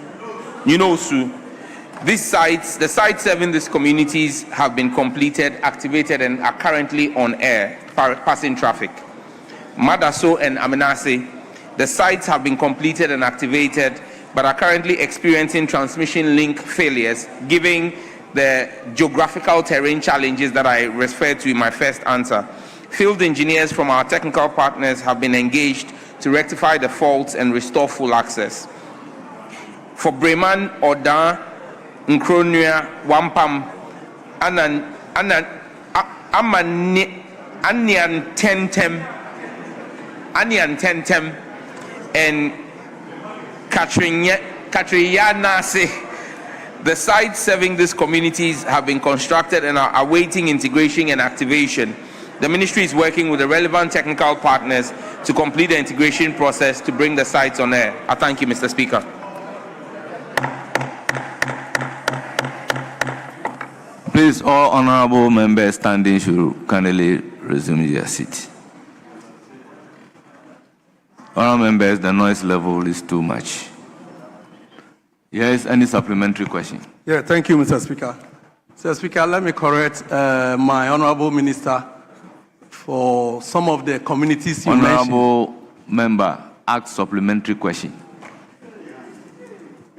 These sites, the sites serving these communities have been completed, activated, and are currently on air, passing traffic. Madaso and Amenase, the sites have been completed and activated, but are currently experiencing transmission link failures, given the geographical terrain challenges that I referred to in my first answer. Field engineers from our technical partners have been engaged to rectify the faults and restore full access. For Breman, Oda, Nkronua, Wampam, Anyan Tentem, and Katriyanase. The sites serving these communities have been constructed and are awaiting integration and activation. The ministry is working with the relevant technical partners to complete the integration process to bring the sites on air. I thank you, Mr. Speaker. Please, all honorable members standing should kindly resume their seat. Honorable members, the noise level is too much. Yes, any supplementary question? Yeah, thank you, Mr. Speaker. Mr. Speaker, let me correct my honorable minister for some of the communities you mentioned. Honorable member, ask supplementary question.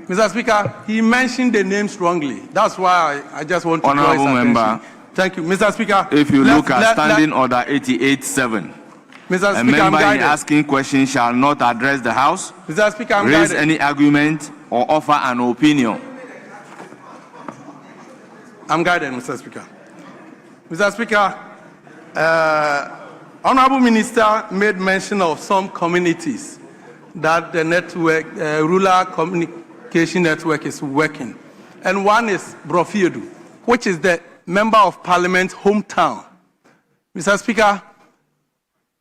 Mr. Speaker, he mentioned the names wrongly. That's why I just want to draw his Honorable attention. member, Thank you, Mr. Speaker. if you look at Standing Order 88.7, Mr. a Speaker, I'm member in guided. asking questions shall not address the House, Mr. Speaker, I'm raise guided. any argument, or offer an opinion. I'm guided, Mr. Speaker. Mr. Speaker, Honorable Minister made mention of some communities that the network, rural communication network is working. And one is Brofiedu, which is the Member of Parliament's hometown. Mr. Speaker,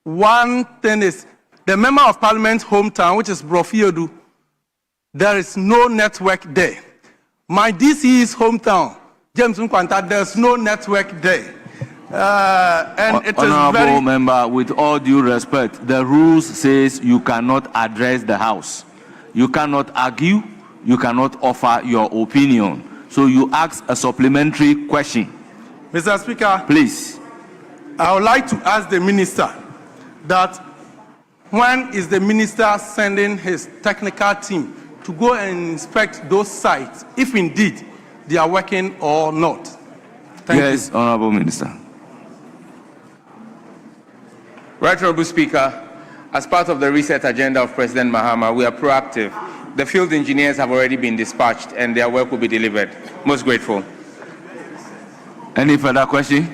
one thing is the Member of Parliament's hometown, which is Brofiedu, there is no network there. My DC's hometown, James Nkwanta, there's no network there. And it is Honorable very... member, with all due respect, the rules says you cannot address the House. You cannot argue, you cannot offer your opinion. So you ask a supplementary question. Mr. Speaker, please. I would like to ask the minister that when is the minister sending his technical team to go and inspect those sites, if indeed they are working or not? Thank yes, you. Honorable Minister. Right Honorable Speaker, as part of the reset agenda of President Mahama, we are proactive. The field engineers have already been dispatched and their work will be delivered. Most grateful. Any further question?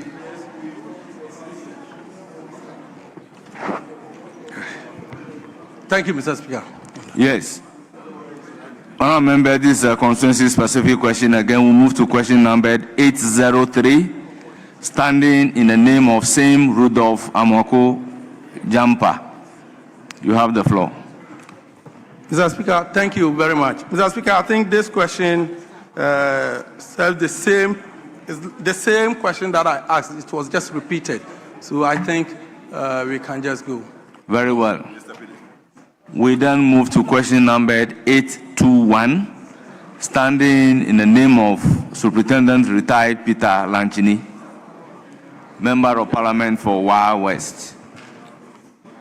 Thank you, Mr. Speaker. Yes. Honorable member, this is a constituency-specific question. Again, we move to question number 803, standing in the name of same Rudolph Amwako Jampa. You have the floor. Mr. Speaker, thank you very much. Mr. Speaker, I think this question serves the same question that I asked. It was just repeated. So I think we can just go. Very well. We then move to question number 821, standing in the name of Superintendent Retired Peter Lanchini, Member of Parliament for Wa West.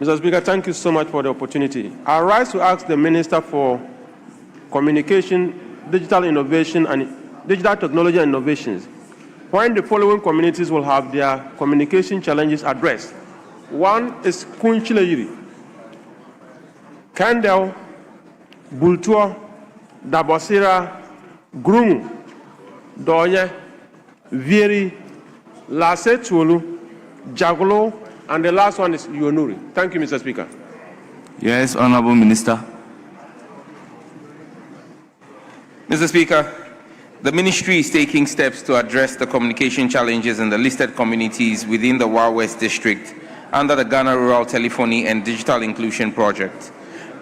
Mr. Speaker, thank you so much for the opportunity. I rise to ask the Minister for Communication, Digital Innovation and Digital Technology and Innovations when the following communities will have their communication challenges addressed. One is Kunchilayiri, Kandel, Bultua, Dabosira, Grungu, Doye, Vieri, Lasetulu, Jagolo, and the last one is Yonuri. Thank you, Mr. Speaker. Yes, Honorable Minister. Mr. Speaker, the ministry is taking steps to address the communication challenges in the listed communities within the Wa West district under the Ghana Rural Telephony and Digital Inclusion Project.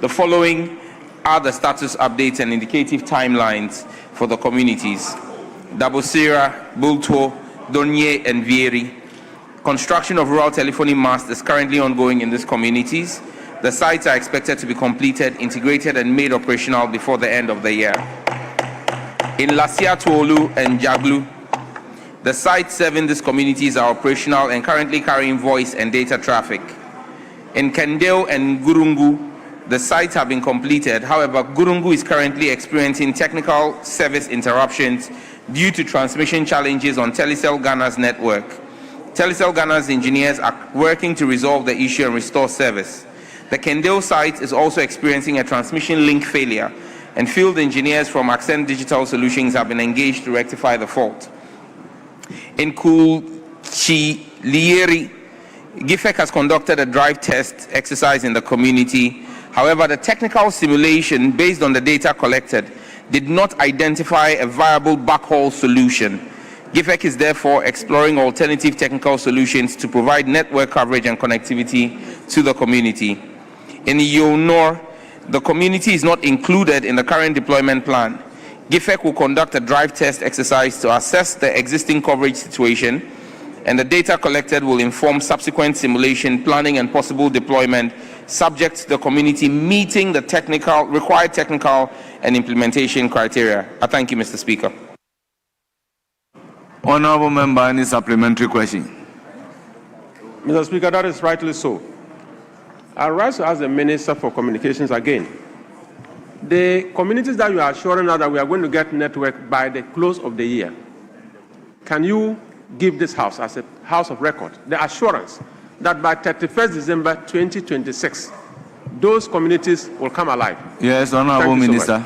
The following are the status updates and indicative timelines for the communities. Dabosira, Bulto, Donye, and Vieri. Construction of rural telephony masts is currently ongoing in these communities. The sites are expected to be completed, integrated, and made operational before the end of the year. In Lasia Tuolu and Jaglu, the sites serving these communities are operational and currently carrying voice and data traffic. In Kendeo and Gurungu, the sites have been completed. However, Gurungu is currently experiencing technical service interruptions due to transmission challenges on Telecel Ghana's network. Telecel Ghana's engineers are working to resolve the issue and restore service. The Kendeo site is also experiencing a transmission link failure, and field engineers from Accent Digital Solutions have been engaged to rectify the fault. In Kulchilieri, GIFEC has conducted a drive test exercise in the community However, the technical simulation based on the data collected did not identify a viable backhaul solution. GIFEC is therefore exploring alternative technical solutions to provide network coverage and connectivity to the community. In Yonor, the community is not included in the current deployment plan. GIFEC will conduct a drive test exercise to assess the existing coverage situation, and the data collected will inform subsequent simulation, planning, and possible deployment, subject to the community meeting the required technical and implementation criteria. I thank you, Mr. Speaker. Honourable member, any supplementary question? Mr. Speaker, that is rightly so. I rise to ask the Minister for Communications again. The communities that you are assuring us that we are going to get network by the close of the year, can you give this House, as a House of record, the assurance that by 31st December 2026, those communities will come alive? Yes, Honourable Minister.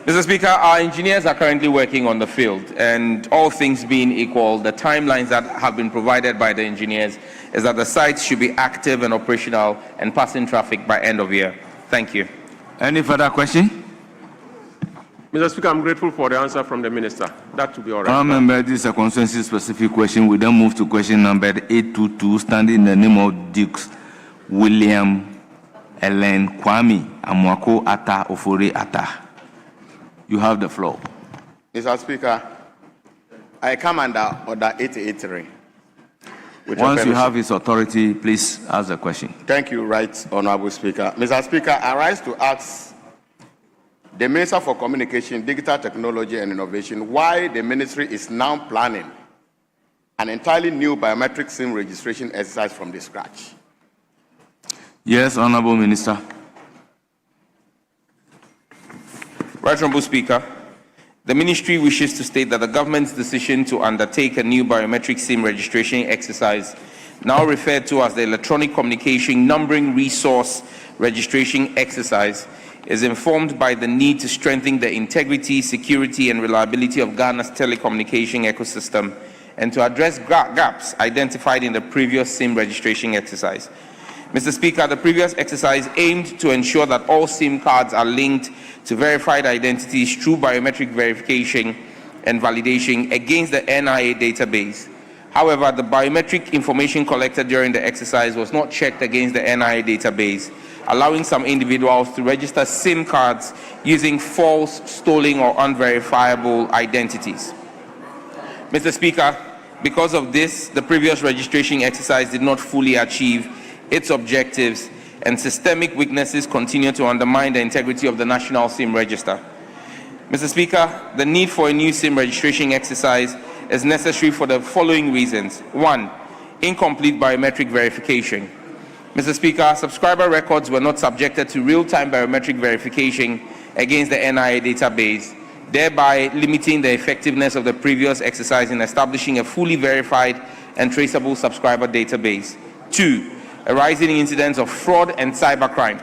Mr. Speaker, our engineers are currently working on the field, and all things being equal, the timelines that have been provided by the engineers is that the sites should be active and operational and passing traffic by end of year. Thank you. Any further question? Mr. Speaker, I'm grateful for the answer from the Minister. That will be all right. Honourable member, this is a consensus-specific question. We then move to question number 822, standing in the name of Dukes William Ellen Kwame Amwako Atta Ofori Atta. You have the floor. Mr. Speaker, I come under Order 883. Once you have his authority, please ask the question. Thank you, Right Honourable Speaker. Mr. Speaker, I rise to ask the Minister for Communication, Digital Technology and Innovation why the ministry is now planning an entirely new biometric SIM registration exercise from the scratch. Yes, Honourable Minister. Right Honourable Speaker, the Ministry wishes to state that the government's decision to undertake a new biometric SIM registration exercise, now referred to as the Electronic Communication Numbering Resource Registration Exercise, is informed by the need to strengthen the integrity, security, and reliability of Ghana's telecommunication ecosystem and to address gaps identified in the previous SIM registration exercise. Mr. Speaker, the previous exercise aimed to ensure that all SIM cards are linked to verified identities through biometric verification and validation against the NIA database. However, the biometric information collected during the exercise was not checked against the NIA database, allowing some individuals to register SIM cards using false, stolen, or unverifiable identities. Mr. Speaker, because of this, the previous registration exercise did not fully achieve its objectives, and systemic weaknesses continue to undermine the integrity of the National SIM Register. Mr. Speaker, the need for a new SIM registration exercise is necessary for the following reasons. 1, incomplete biometric verification. Mr. Speaker, subscriber records were not subjected to real-time biometric verification against the NIA database, thereby limiting the effectiveness of the previous exercise in establishing a fully verified and traceable subscriber database. 2, a rising incidence of fraud and cybercrime.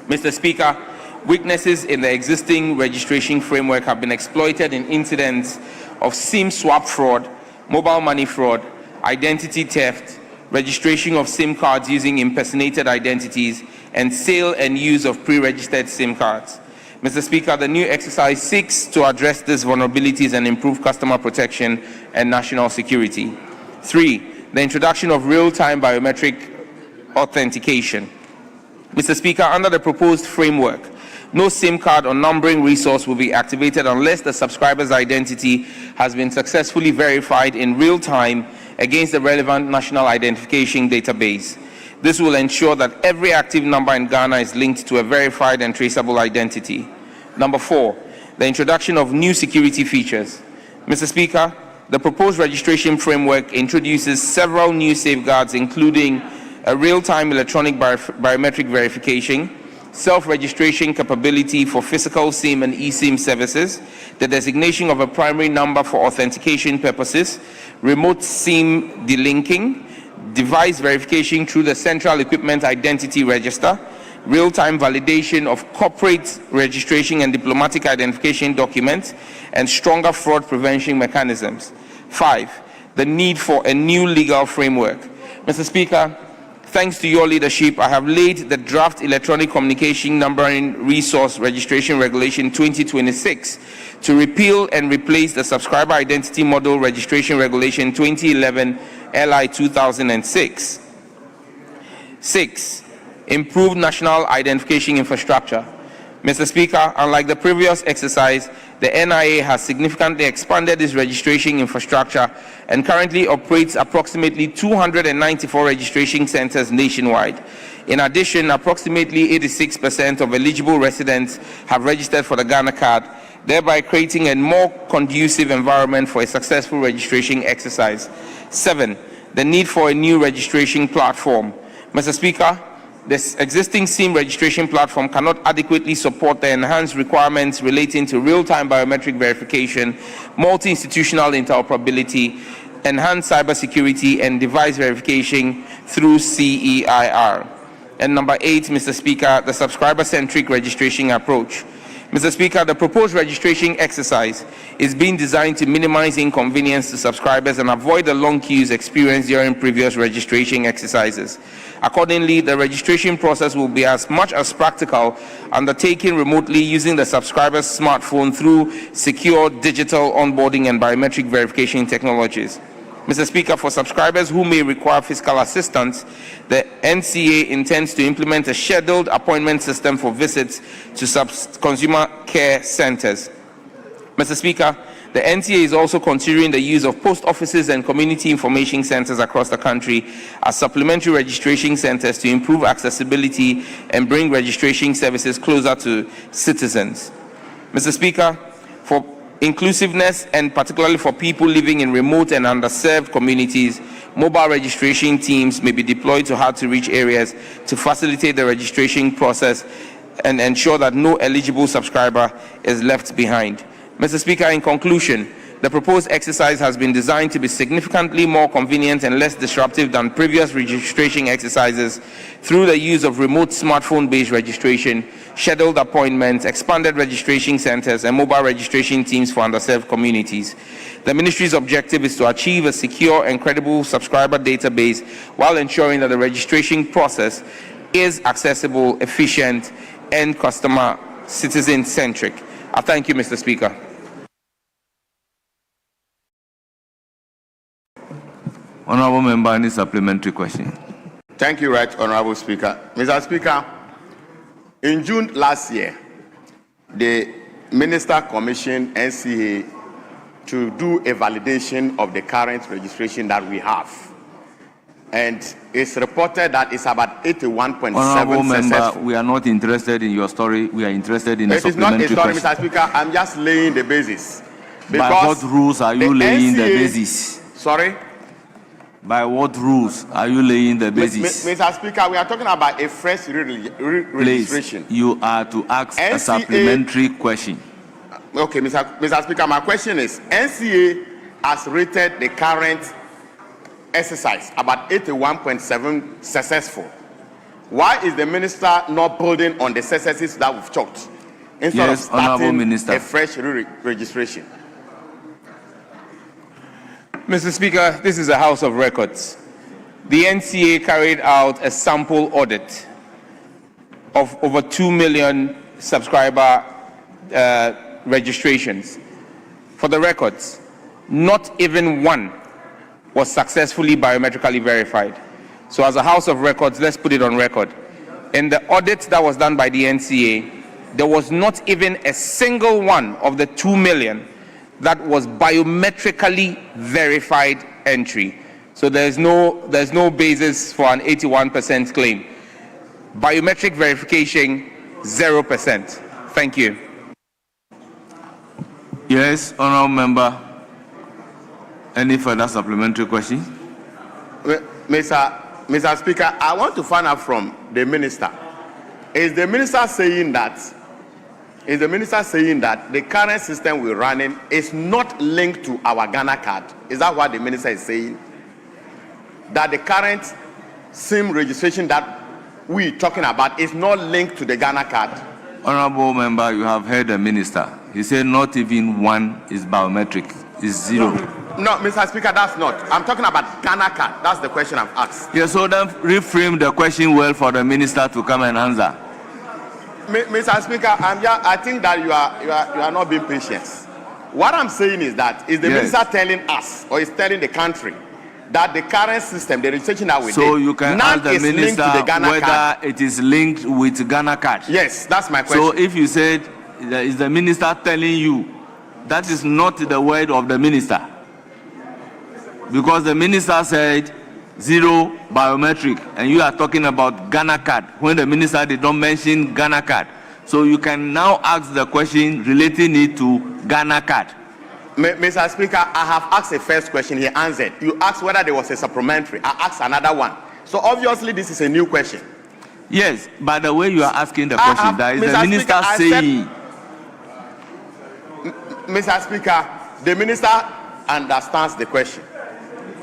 Mr. Speaker, weaknesses in the existing registration framework have been exploited in incidents of SIM swap fraud, mobile money fraud, identity theft, registration of SIM cards using impersonated identities, and sale and use of pre-registered SIM cards. Mr. Speaker, the new exercise seeks to address these vulnerabilities and improve customer protection and national security. 3, the introduction of real-time biometric authentication. Mr. Speaker, under the proposed framework, no SIM card or numbering resource will be activated unless the subscriber's identity has been successfully verified in real time against the relevant national identification database. This will ensure that every active number in Ghana is linked to a verified and traceable identity. Number 4, the introduction of new security features. Mr. Speaker, the proposed registration framework introduces several new safeguards, including a real-time electronic biometric verification, self-registration capability for physical SIM and eSIM services, the designation of a primary number for authentication purposes, remote SIM delinking, device verification through the Central Equipment Identity Register, real-time validation of corporate registration and diplomatic identification documents, and stronger fraud prevention mechanisms. 5, the need for a new legal framework. Mr. Speaker, Thanks to your leadership, I have laid the draft Electronic Communication Numbering Resource Registration Regulation 2026 to repeal and replace the Subscriber Identity Model Registration Regulation 2011 LI 2006. 6. Improved national identification infrastructure. Mr. Speaker, unlike the previous exercise, the NIA has significantly expanded its registration infrastructure and currently operates approximately 294 registration centers nationwide. In addition, approximately 86% of eligible residents have registered for the Ghana card, thereby creating a more conducive environment for a successful registration exercise. 7. The need for a new registration platform. Mr. Speaker, this existing SIM registration platform cannot adequately support the enhanced requirements relating to real-time biometric verification, multi-institutional interoperability, enhanced cybersecurity, and device verification through CEIR. And number 8, Mr. Speaker, the subscriber-centric registration approach. Mr. Speaker, the proposed registration exercise is being designed to minimize inconvenience to subscribers and avoid the long queues experienced during previous registration exercises. Accordingly, the registration process will be as much as practical undertaken remotely using the subscriber's smartphone through secure digital onboarding and biometric verification technologies. Mr. Speaker, for subscribers who may require physical assistance, the NCA intends to implement a scheduled appointment system for visits to consumer care centers. Mr. Speaker, the NCA is also considering the use of post offices and community information centers across the country as supplementary registration centers to improve accessibility and bring registration services closer to citizens. Mr. Speaker, for inclusiveness and particularly for people living in remote and underserved communities, mobile registration teams may be deployed to hard-to-reach areas to facilitate the registration process and ensure that no eligible subscriber is left behind. Mr. Speaker, in conclusion, the proposed exercise has been designed to be significantly more convenient and less disruptive than previous registration exercises through the use of remote smartphone-based registration, scheduled appointments, expanded registration centers, and mobile registration teams for underserved communities. The Ministry's objective is to achieve a secure and credible subscriber database while ensuring that the registration process is accessible, efficient, and customer citizen-centric. I thank you, Mr. Speaker. Honourable Member, any supplementary question? Thank you, Right Honourable Speaker. Mr. Speaker, in June last year, the Minister commissioned NCA to do a validation of the current registration that we have. And it's reported that it's about 81.7 Honourable Member, successful. we are not interested in your story. We are interested in a It is not a supplementary story, question. Mr. Speaker. I'm just laying the basis. By what rules are you laying the basis? Sorry? By what rules are you laying the basis? Mr. Speaker, we are talking about a fresh registration. Please, you are to ask a supplementary question. Okay, Mr. Speaker, my question is, NCA has rated the current exercise about 81.7 successful. Why is the minister not building on the successes that we've chalked instead of starting a fresh registration? Mr. Speaker, this is a House of Records. The NCA carried out a sample audit of over 2 million subscriber registrations. For the records, not even one was successfully biometrically verified. So as a House of Records, let's put it on record. In the audit that was done by the NCA, there was not even a single one of the 2 million that was biometrically verified entry. So there's no basis for an 81% claim. Biometric verification, 0%. Thank you. Yes, Honourable Member. Any further supplementary questions? Mr. Speaker, I want to find out from the minister. Is the minister saying that the current system we're running is not linked to our Ghana card? Is that what the minister is saying? That the current SIM registration that we're talking about is not linked to the Ghana card? Honourable Member, you have heard the minister. He said not even one is biometric. is 0. No, Mr. Speaker, that's not. I'm talking about Ghana card. That's the question I've asked. Yes, so then reframe the question well for the minister to come and answer. Mr. Speaker, I think that you are not being patient. What I'm saying is that is the minister telling us or is telling the country that the current system, the registration that we did, so you can ask the minister whether card. it is linked with Ghana card. Yes, that's my question. So if you said, is the minister telling you, that is not the word of the minister. Because the minister said 0 biometric, and you are talking about Ghana card, when the minister did not mention Ghana card. So you can now ask the question relating it to Ghana card. Mr. Speaker, I have asked the first question, he answered. You asked whether there was a supplementary. I asked another one. So obviously this is a new question. Yes, by the way you are asking the question, that is Mr. the minister saying. Mr. Speaker, the minister understands the question.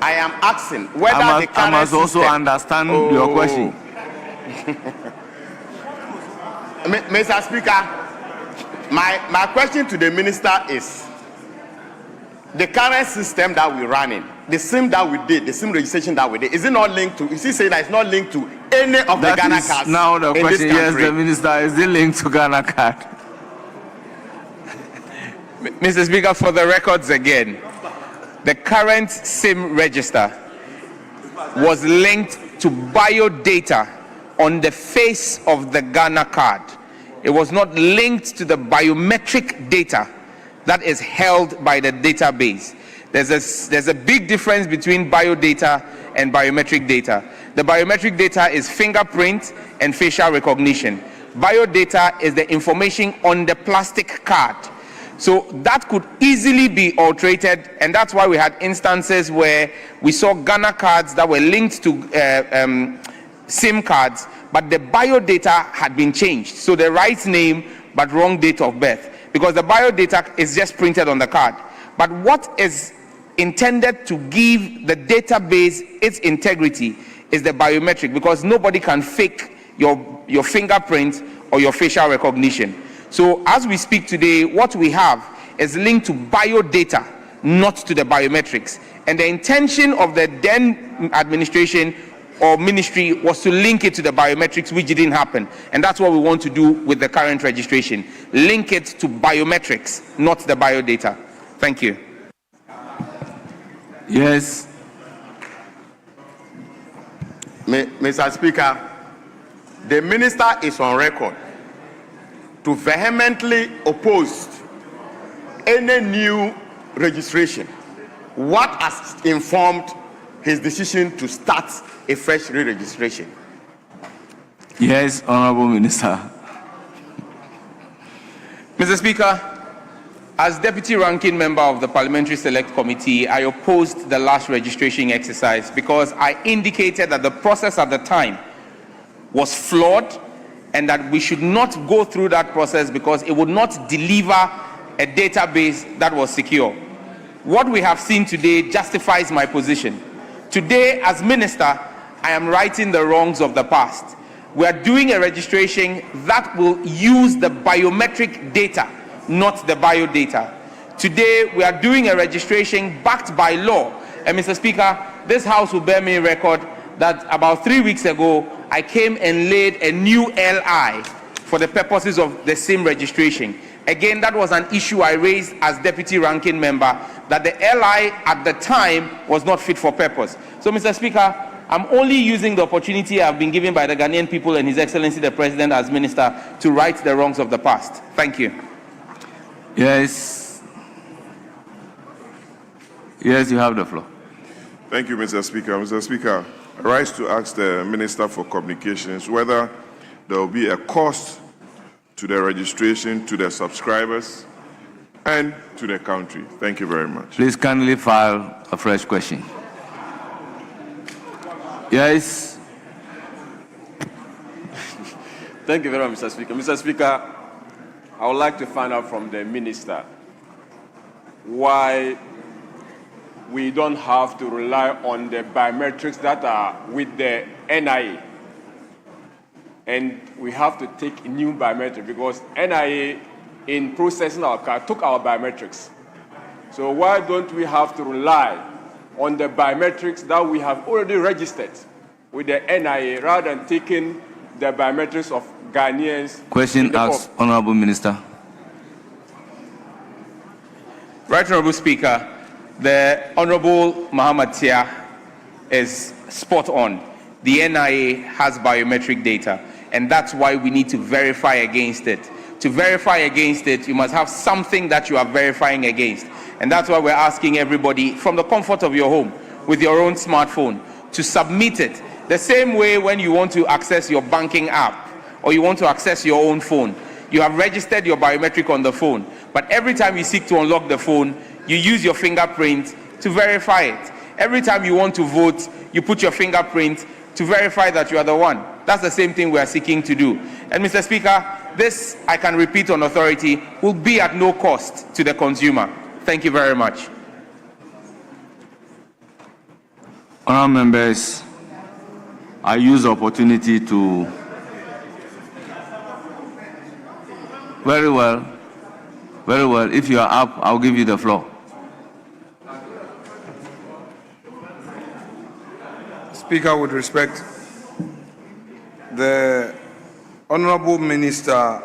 I am asking whether the current I must also system, understand your question. Mr. Speaker, my question to the minister is, the current system that we're running, the SIM that we did, the SIM registration that we did, is it not linked to, is he saying that it's not linked to any of the Ghana cards? Now the in question, this yes, country? the minister, is it linked to Ghana card? Mr. Speaker, for the records again, the current SIM register was linked to biodata on the face of the Ghana card. It was not linked to the biometric data that is held by the database. There's a big difference between biodata and biometric data. The biometric data is fingerprint and facial recognition. Biodata is the information on the plastic card. So that could easily be alterated, and that's why we had instances where we saw Ghana cards that were linked to SIM cards, but the biodata had been changed. So the right name, but wrong date of birth, because the biodata is just printed on the card. But what is intended to give the database its integrity is the biometric, because nobody can fake your fingerprint or your facial recognition. So as we speak today, what we have is linked to biodata, not to the biometrics. And the intention of the then administration or ministry was to link it to the biometrics, which didn't happen. And that's what we want to do with the current registration. Link it to biometrics, not the biodata. Thank you. Yes. Mr. Speaker, the minister is on record to vehemently oppose any new registration. What has informed his decision to start a fresh re-registration? Yes, Honorable Minister. Mr. Speaker, as Deputy Ranking Member of the Parliamentary Select Committee, I opposed the last registration exercise because I indicated that the process at the time was flawed and that we should not go through that process because it would not deliver a database that was secure. What we have seen today justifies my position. Today, as Minister, I am righting the wrongs of the past. We are doing a registration that will use the biometric data, not the biodata. Today, we are doing a registration backed by law. And Mr. Speaker, this House will bear me record that about 3 weeks ago, I came and laid a new LI for the purposes of the same registration. Again, that was an issue I raised as Deputy Ranking Member, that the LI at the time was not fit for purpose. So, Mr. Speaker, I'm only using the opportunity I've been given by the Ghanaian people and His Excellency the President as Minister to right the wrongs of the past. Thank you. Yes. Yes, you have the floor. Thank you, Mr. Speaker. Mr. Speaker, I rise to ask the Minister for Communications whether there will be a cost to the registration, to the subscribers, and to the country. Thank you very much. Please kindly file a fresh question. Yes. Thank you very much, Mr. Speaker. Mr. Speaker, I would like to find out from the Minister why we don't have to rely on the biometrics that are with the NIA. And we have to take new biometrics because NIA, in processing our card, took our biometrics. So why don't we have to rely on the biometrics that we have already registered with the NIA rather than taking the biometrics of Ghanaians? Question asked, Honorable Minister. Right Honorable Speaker, the Honorable Muhammad Tia is spot on. The NIA has biometric data, and that's why we need to verify against it. To verify against it, you must have something that you are verifying against. And that's why we're asking everybody from the comfort of your home with your own smartphone to submit it. The same way when you want to access your banking app or you want to access your own phone, you have registered your biometric on the phone, but every time you seek to unlock the phone, you use your fingerprint to verify it. Every time you want to vote, you put your fingerprint to verify that you are the one. That's the same thing we are seeking to do. And Mr. Speaker, this, I can repeat on authority, will be at no cost to the consumer. Thank you very much. Honourable members, I use the opportunity to very well. If you are up, I'll give you the floor. Speaker, with respect, the Honourable Minister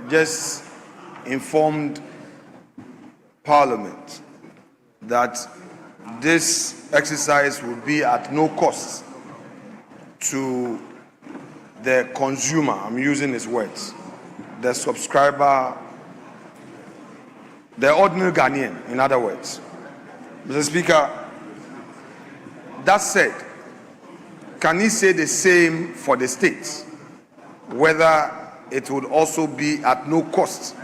just informed Parliament that this exercise will be at no cost to the consumer. I'm using his words. The subscriber, the ordinary Ghanaian, in other words. Mr. Speaker, that said, can he say the same for the states, whether it would also be at no cost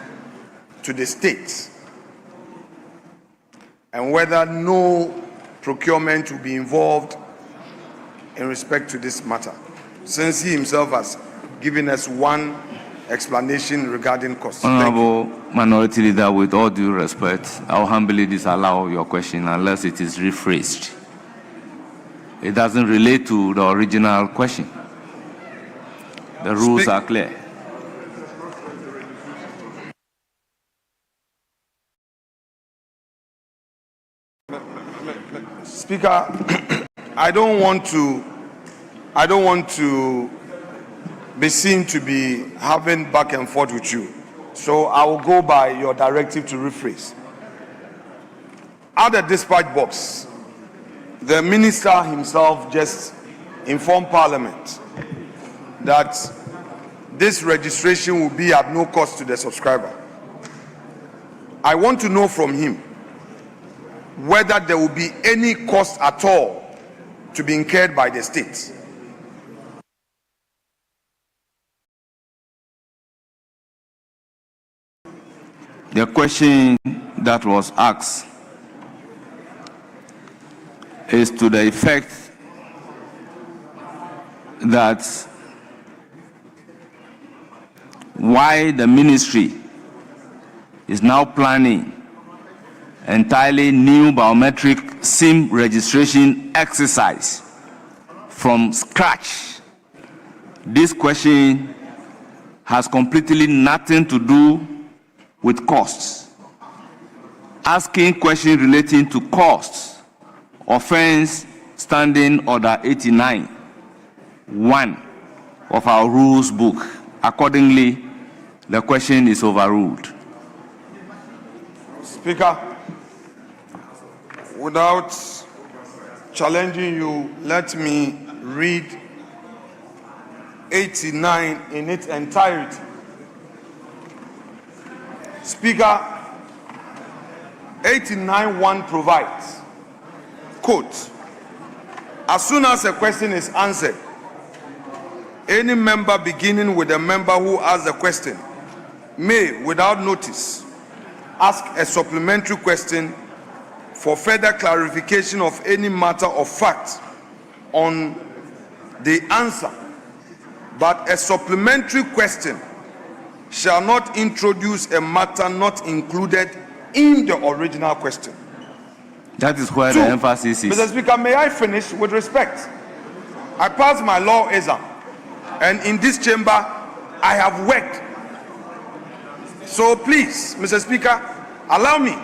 to the states, and whether no procurement will be involved in respect to this matter, since he himself has given us one explanation regarding costs? Honourable Minority Leader, with all due respect, I'll humbly disallow your question unless it is rephrased. It doesn't relate to the original question. The rules are clear. Speaker, I don't want to be seen to be having back and forth with you. So I will go by your directive to rephrase. At the dispatch box, the minister himself just informed Parliament that this registration will be at no cost to the subscriber. I want to know from him whether there will be any cost at all to be incurred by the state. The question that was asked is to the effect that why the ministry is now planning entirely new biometric SIM registration exercise from scratch. This question has completely nothing to do with costs. Asking questions relating to costs, offense standing order 89(1) of our rules book. Accordingly, the question is overruled. Speaker, without challenging you, let me read 89 in its entirety. Speaker, 89(1) provides, quote, as soon as a question is answered, any member beginning with the member who asked the question may, without notice, ask a supplementary question for further clarification of any matter of fact on the answer, but a supplementary question shall not introduce a matter not included in the original question. That is where the emphasis is. Mr. Speaker, may I finish with respect? I passed my law exam, and in this chamber, I have worked. So please, Mr. Speaker, allow me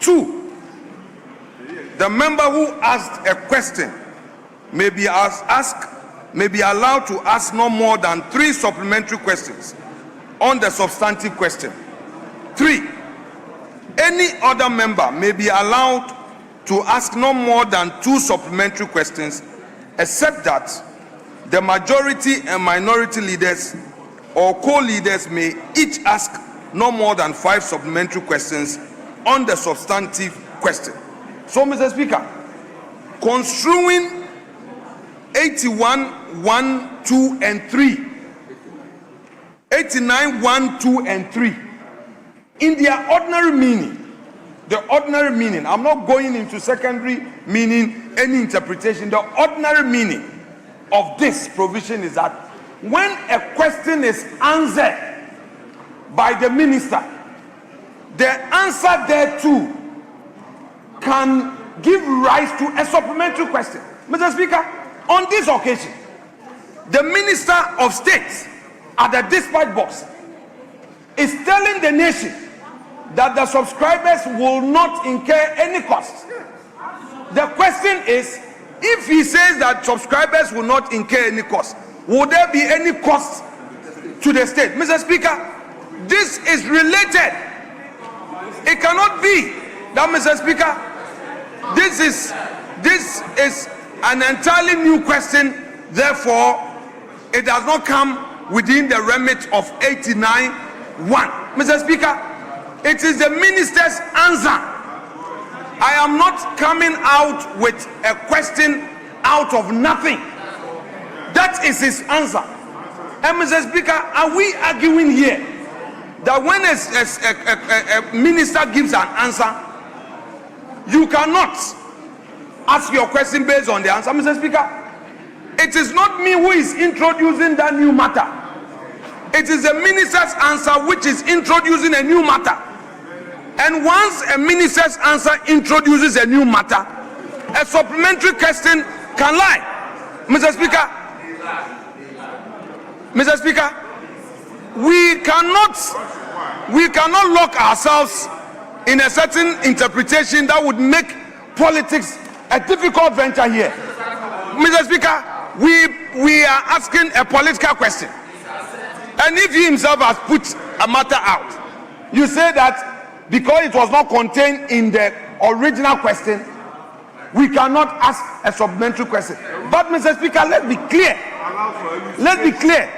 2, the member who asked a question may be allowed to ask no more than 3 supplementary questions on the substantive question. 3, any other member may be allowed to ask no more than 2 supplementary questions, except that the majority and minority leaders or co-leaders may each ask no more than 5 supplementary questions on the substantive question. So, Mr. Speaker, construing 81, 1, 2, and 3, 89, 1, 2, and 3, in their ordinary meaning, the ordinary meaning, I'm not going into secondary meaning, any interpretation, the ordinary meaning of this provision is that when a question is answered by the minister, the answer thereto can give rise to a supplementary question. Mr. Speaker, on this occasion, the Minister of State at the dispatch box is telling the nation that the subscribers will not incur any cost. The question is, if he says that subscribers will not incur any cost, will there be any cost to the state? Mr. Speaker, this is related. It cannot be that, Mr. Speaker, this is an entirely new question, therefore it does not come within the remit of 89(1). Mr. Speaker, it is the minister's answer. I am not coming out with a question out of nothing. That is his answer. And Mr. Speaker, are we arguing here that when a minister gives an answer, you cannot ask your question based on the answer? Mr. Speaker, it is not me who is introducing that new matter. It is the minister's answer which is introducing a new matter. And once a minister's answer introduces a new matter, a supplementary question can lie. Mr. Speaker, we cannot lock ourselves in a certain interpretation that would make politics a difficult venture here. Mr. Speaker, we are asking a political question. And if he himself has put a matter out, you say that because it was not contained in the original question, we cannot ask a supplementary question. But Mr. Speaker, let's be clear. Let's be clear.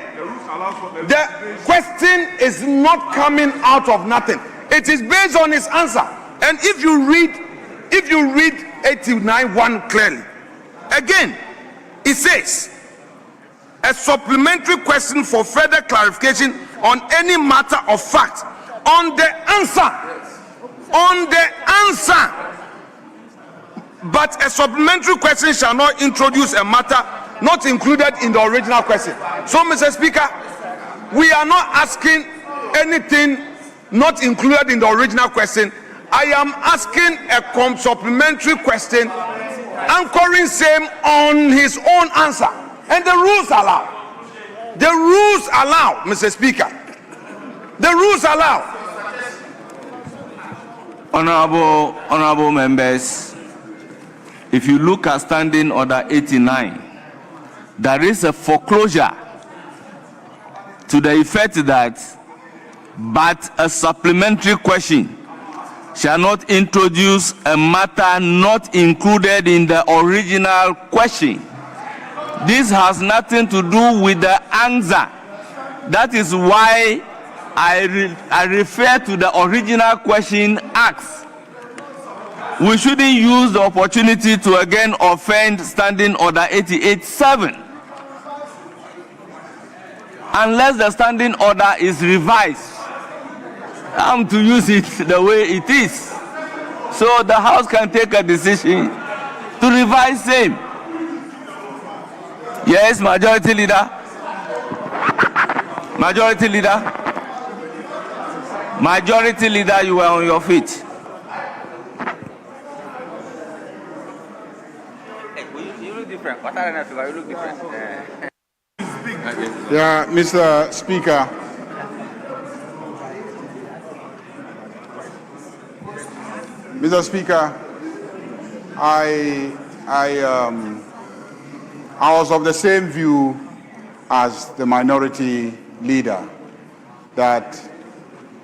The question is not coming out of nothing. It is based on his answer. And if you read 89(1) clearly, again, it says a supplementary question for further clarification on any matter of fact on the answer. But a supplementary question shall not introduce a matter not included in the original question. So, Mr. Speaker, we are not asking anything not included in the original question. I am asking a supplementary question anchoring same on his own answer. And the rules allow. The rules allow, Mr. Speaker. The rules allow. Honorable members, if you look at Standing Order 89, there is a foreclosure to the effect that but a supplementary question shall not introduce a matter not included in the original question. This has nothing to do with the answer. That is why I refer to the original question asked. We shouldn't use the opportunity to again offend Standing Order 88(7). Unless the standing order is revised, I'm to use it the way it is. So the House can take a decision to revise same. Yes, Majority Leader. Majority Leader. Majority Leader, you are on your feet. You look different. What are you look different? Yeah, Mr. Speaker. Mr. Speaker, I was of the same view as the minority leader that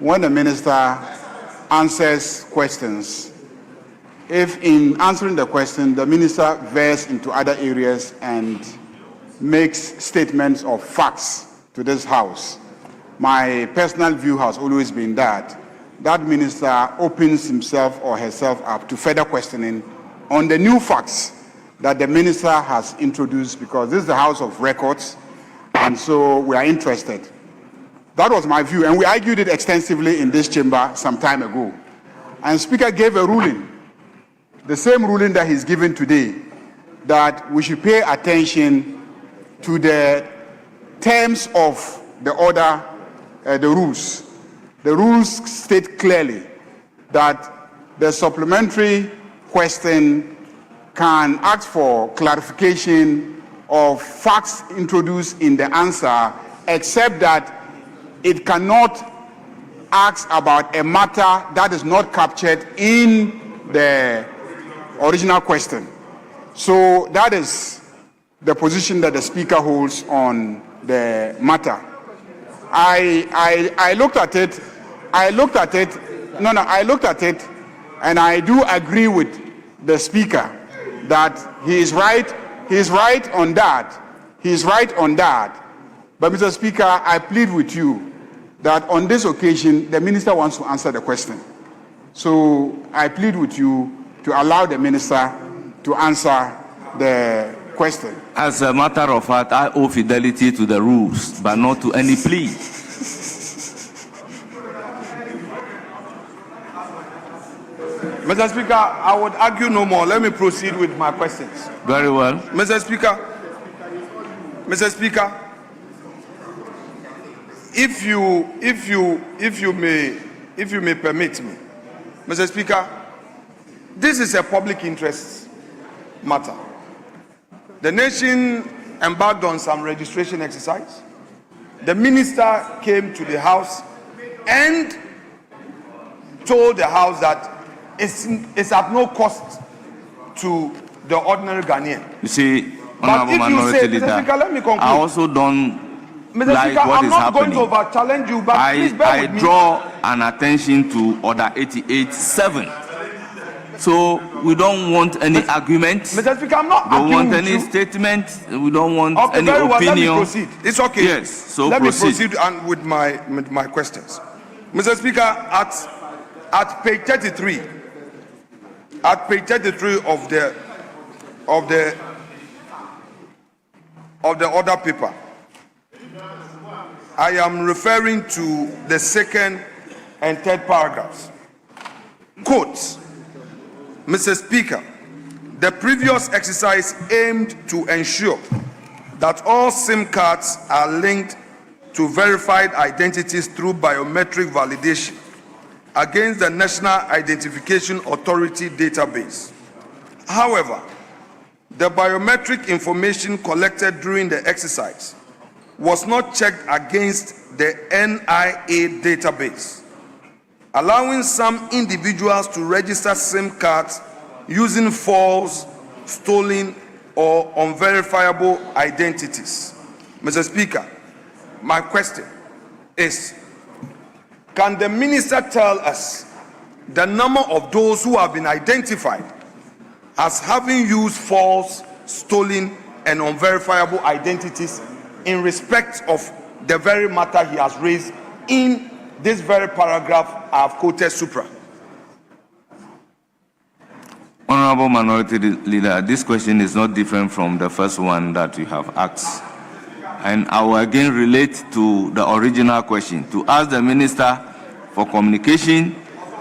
when the minister answers questions, if in answering the question, the minister veers into other areas and makes statements of facts to this House, my personal view has always been that that minister opens himself or herself up to further questioning on the new facts that the minister has introduced, because this is the House of Records, and so we are interested. That was my view, and we argued it extensively in this chamber some time ago. And Speaker gave a ruling, the same ruling that he's given today, that we should pay attention to the terms of the order, the rules. The rules state clearly that the supplementary question can ask for clarification of facts introduced in the answer, except that it cannot ask about a matter that is not captured in the original question. So that is the position that the Speaker holds on the matter. I looked at it, and I do agree with the Speaker that he is right on that. But Mr. Speaker, I plead with you that on this occasion, the minister wants to answer the question. So I plead with you to allow the minister to answer the question. As a matter of fact, I owe fidelity to the rules, but not to any plea. Mr. Speaker, I would argue no more. Let me proceed with my questions. Very well. Mr. Speaker, if you may permit me, Mr. Speaker, this is a public interest matter. The nation embarked on some registration exercise. The minister came to the House and told the House that it's at no cost to the ordinary Ghanaian. You see, Honorable Minority Leader, Mr. Speaker, let me conclude. I also don't Mr. like Speaker, what I'm is not happening. going to over-challenge you, but please bear with me. I draw an attention to Order 88.7. So we don't want any argument. Mr. Speaker, I'm not don't arguing want any with you. statement. We don't want Okay, any very well. opinion. Let me proceed. It's okay. Yes, so let proceed. me proceed with my questions. Mr. Speaker, at page 33, of the order paper, I am referring to the second and third paragraphs. Quote, Mr. Speaker, the previous exercise aimed to ensure that all SIM cards are linked to verified identities through biometric validation against the National Identification Authority database. However, the biometric information collected during the exercise was not checked against the NIA database, allowing some individuals to register SIM cards using false, stolen, or unverifiable identities. Mr. Speaker, my question is, can the minister tell us the number of those who have been identified as having used false, stolen, and unverifiable identities in respect of the very matter he has raised in this very paragraph I have quoted supra? Honorable Minority Leader, this question is not different from the first one that you have asked. And I will again relate to the original question to ask the Minister for Communication,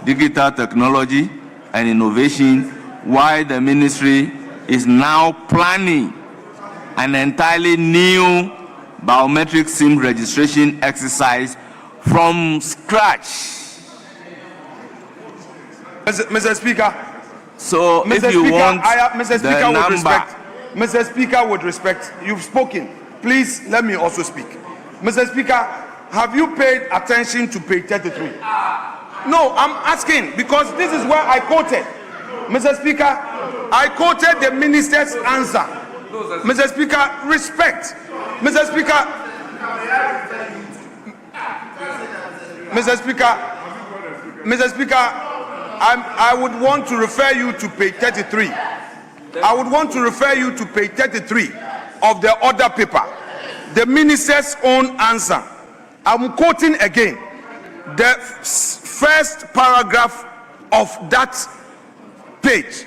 Digital Technology and Innovation why the ministry is now planning an entirely new biometric SIM registration exercise from scratch. Mr. Speaker, so Mr. if you Speaker, want Mr. Speaker, the with number, respect, Mr. Speaker, with respect, you've spoken. Please let me also speak. Mr. Speaker, have you paid attention to page 33? No, I'm asking because this is where I quoted. Mr. Speaker, I quoted the minister's answer. Mr. Speaker, respect. Mr. Speaker, Mr. Speaker, I would want to refer you to page 33. I would want to refer you to page 33 of the order paper, the minister's own answer. I'm quoting again the first paragraph of that page.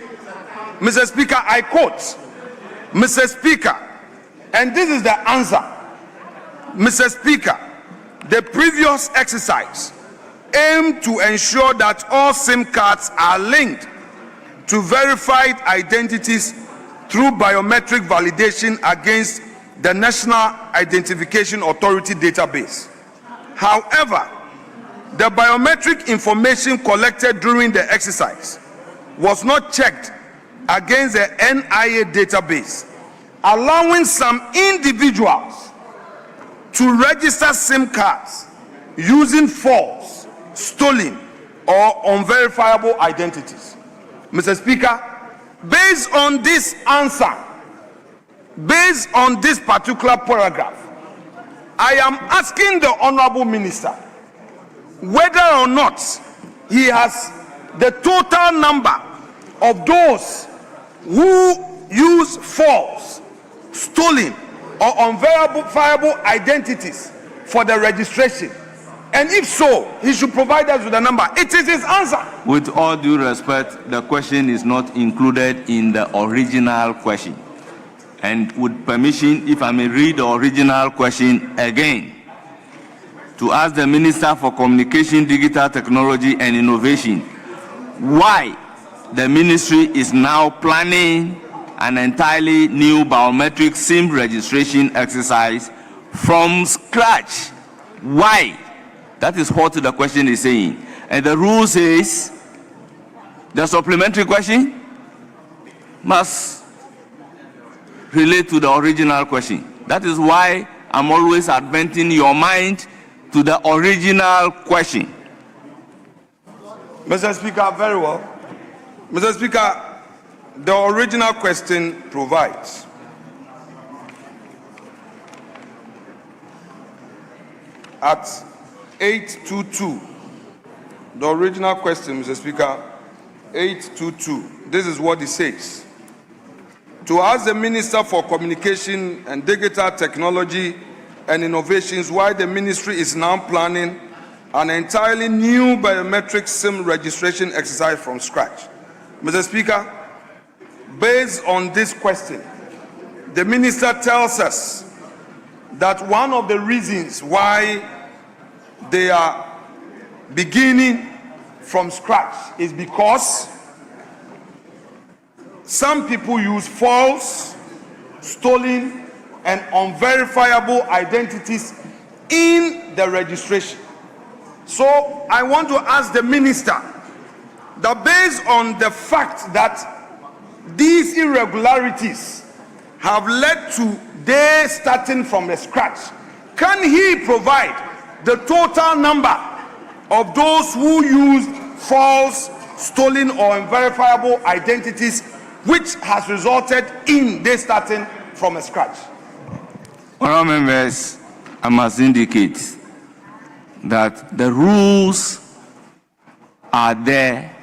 Mr. Speaker, I quote, Mr. Speaker, and this is the answer. Mr. Speaker, the previous exercise aimed to ensure that all SIM cards are linked to verified identities through biometric validation against the National Identification Authority database. However, the biometric information collected during the exercise was not checked against the NIA database, allowing some individuals to register SIM cards using false, stolen, or unverifiable identities. Mr. Speaker, based on this answer, based on this particular paragraph, I am asking the Honorable Minister whether or not he has the total number of those who use false, stolen, or unverifiable identities for the registration. And if so, he should provide us with a number. It is his answer. With all due respect, the question is not included in the original question. And with permission, if I may read the original question again, to ask the Minister for Communication, Digital Technology and Innovation why the ministry is now planning an entirely new biometric SIM registration exercise from scratch. Why? That is what the question is saying. And the rule says the supplementary question must relate to the original question. That is why I'm always adverting your mind to the original question. Mr. Speaker, very well. Mr. Speaker, the original question provides at 822. The original question, Mr. Speaker, 822. This is what it says. To ask the Minister for Communication and Digital Technology and Innovations why the ministry is now planning an entirely new biometric SIM registration exercise from scratch. Mr. Speaker, based on this question, the minister tells us that one of the reasons why they are beginning from scratch is because some people use false, stolen, and unverifiable identities in the registration. So I want to ask the minister that based on the fact that these irregularities have led to their starting from the scratch, can he provide the total number of those who used false, stolen, or unverifiable identities, which has resulted in their starting from a scratch? Honourable members, I must indicate that the rules are there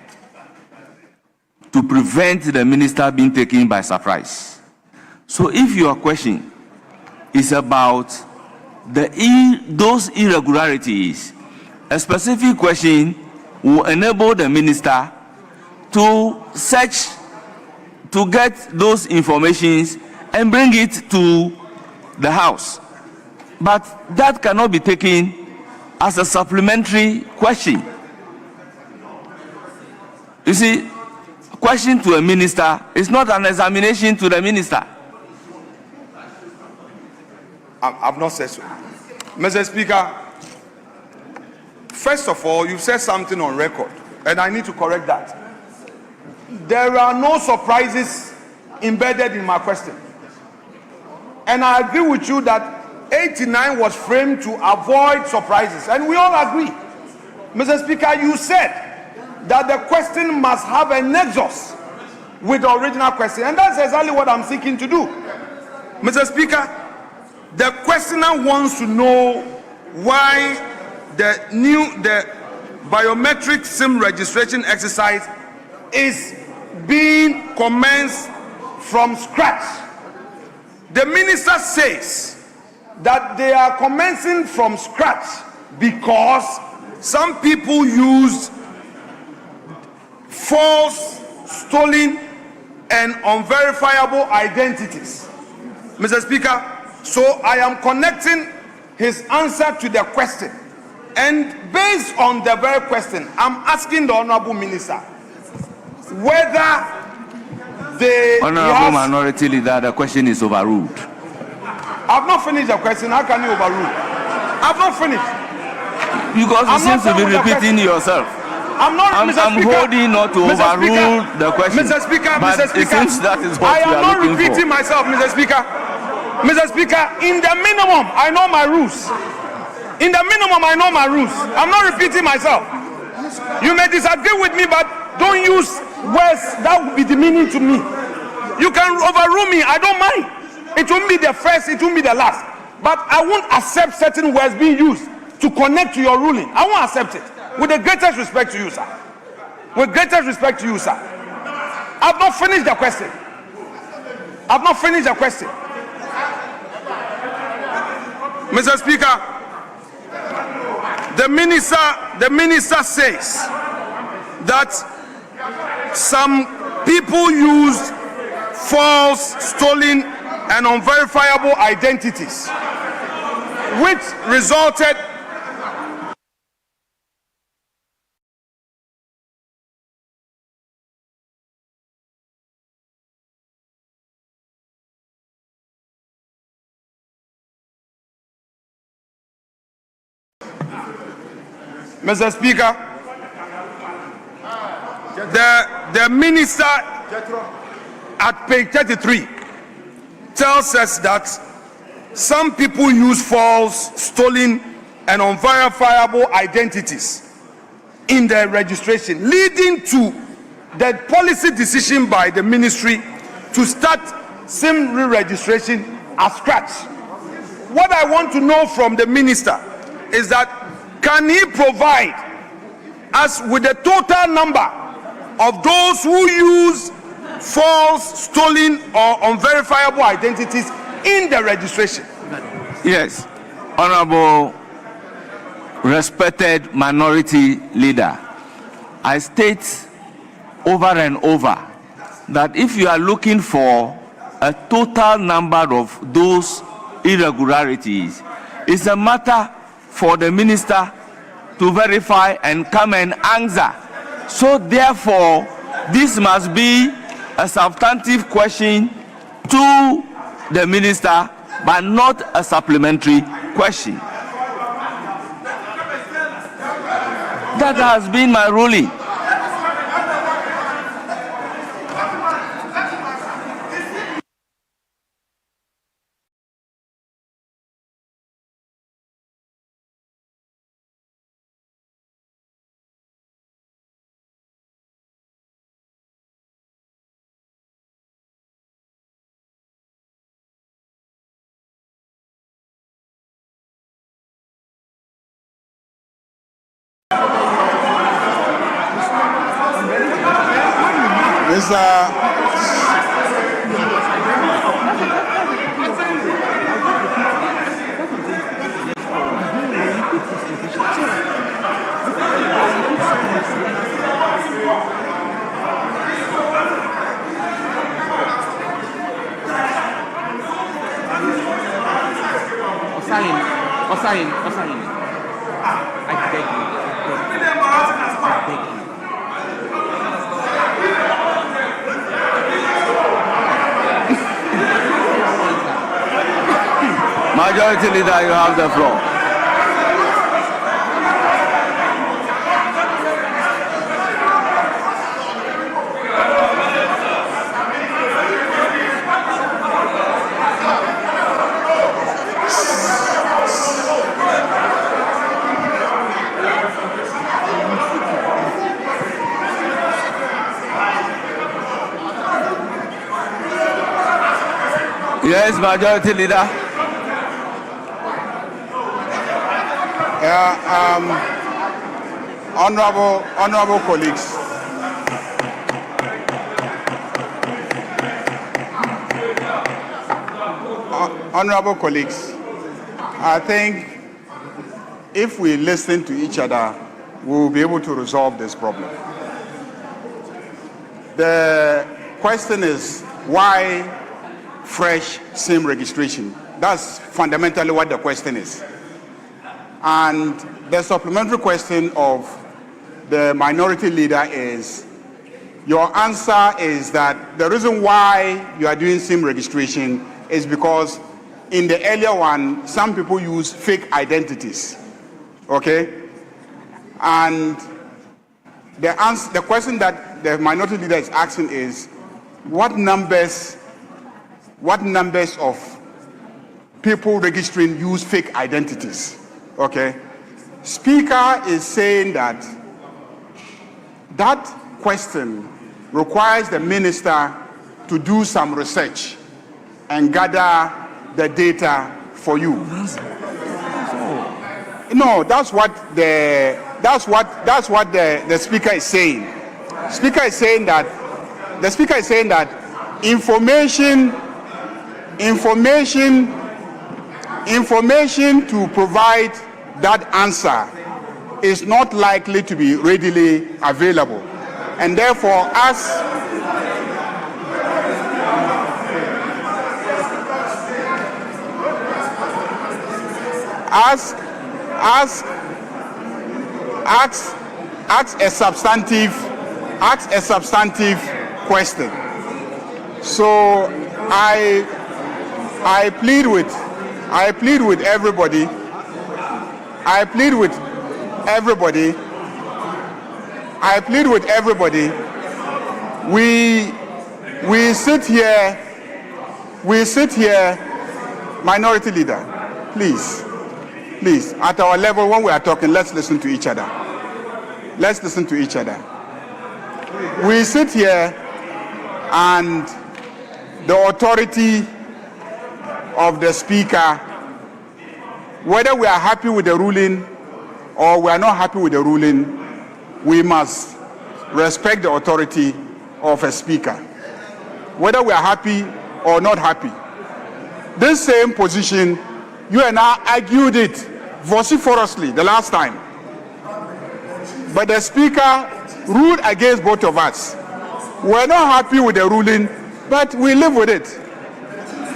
to prevent the minister being taken by surprise. So if your question is about those irregularities, a specific question will enable the minister to search, to get those informations and bring it to the House. But that cannot be taken as a supplementary question. You see, a question to a minister is not an examination to the minister. I've not said so. Mr. Speaker, first of all, you said something on record, and I need to correct that. There are no surprises embedded in my question. And I agree with you that 89 was framed to avoid surprises, and we all agree. Mr. Speaker, you said that the question must have a nexus with the original question, and that's exactly what I'm seeking to do. Mr. Speaker, the questioner wants to know why the biometric SIM registration exercise is being commenced from scratch. The minister says that they are commencing from scratch because some people used false, stolen, and unverifiable identities. Mr. Speaker, so I am connecting his answer to the question. And based on the very question, I'm asking the Honorable Minister whether Honorable Minority Leader, the question is overruled. I've not finished the question. How can you overrule? I've not finished. Because you seem to be repeating yourself. I'm holding not to overrule the question. Mr. Speaker, but Mr. Speaker, it seems that is what I am not repeating for. myself, Mr. Speaker. Mr. Speaker, in the minimum, I know my rules. In the minimum, I know my rules. I'm not repeating myself. You may disagree with me, but don't use words that will be demeaning to me. You can overrule me, I don't mind. It won't be the first, it won't be the last. But I won't accept certain words being used to connect to your ruling. I won't accept it. With the greatest respect to you, sir. With greatest respect to you, sir. I've not finished the question. I've not finished the question. Mr. Speaker, the minister says that some people used false, stolen, and unverifiable identities, which resulted Mr. Speaker, the minister at page 33 tells us that some people use false, stolen, and unverifiable identities in their registration, leading to the policy decision by the ministry to start SIM re-registration at scratch. What I want to know from the minister is that can he provide us with the total number of those who use false, stolen, or unverifiable identities in the registration? Yes, Honorable respected Minority Leader, I state over and over that if you are looking for a total number of those irregularities, it's a matter for the minister to verify and come and answer. So therefore, this must be a substantive question to the minister, but not a supplementary question. That has been my ruling. Osayin, I beg you. I beg you. Majority Leader, you have the floor. Yes, Majority Leader. Honorable colleagues. Honorable colleagues, I think if we listen to each other, we will be able to resolve this problem. The question is why fresh SIM registration? That's fundamentally what the question is. And the supplementary question of the minority leader is, your answer is that the reason why you are doing SIM registration is because in the earlier one, some people use fake identities, okay? And the question that the minority leader is asking is, what numbers of people registering use fake identities, okay? Speaker is saying that that question requires the minister to do some research and gather the data for you. No, that's what the speaker is saying. Speaker is saying that information to provide that answer is not likely to be readily available, and therefore ask a substantive question. So I plead with everybody. We sit here, minority leader, please, at our level when we are talking, let's listen to each other. We sit here and the authority of the speaker, whether we are happy with the ruling or we are not happy with the ruling, we must respect the authority of a speaker, whether we are happy or not happy. This same position, you and I argued it vociferously the last time, but the speaker ruled against both of us. We're not happy with the ruling, but we live with it.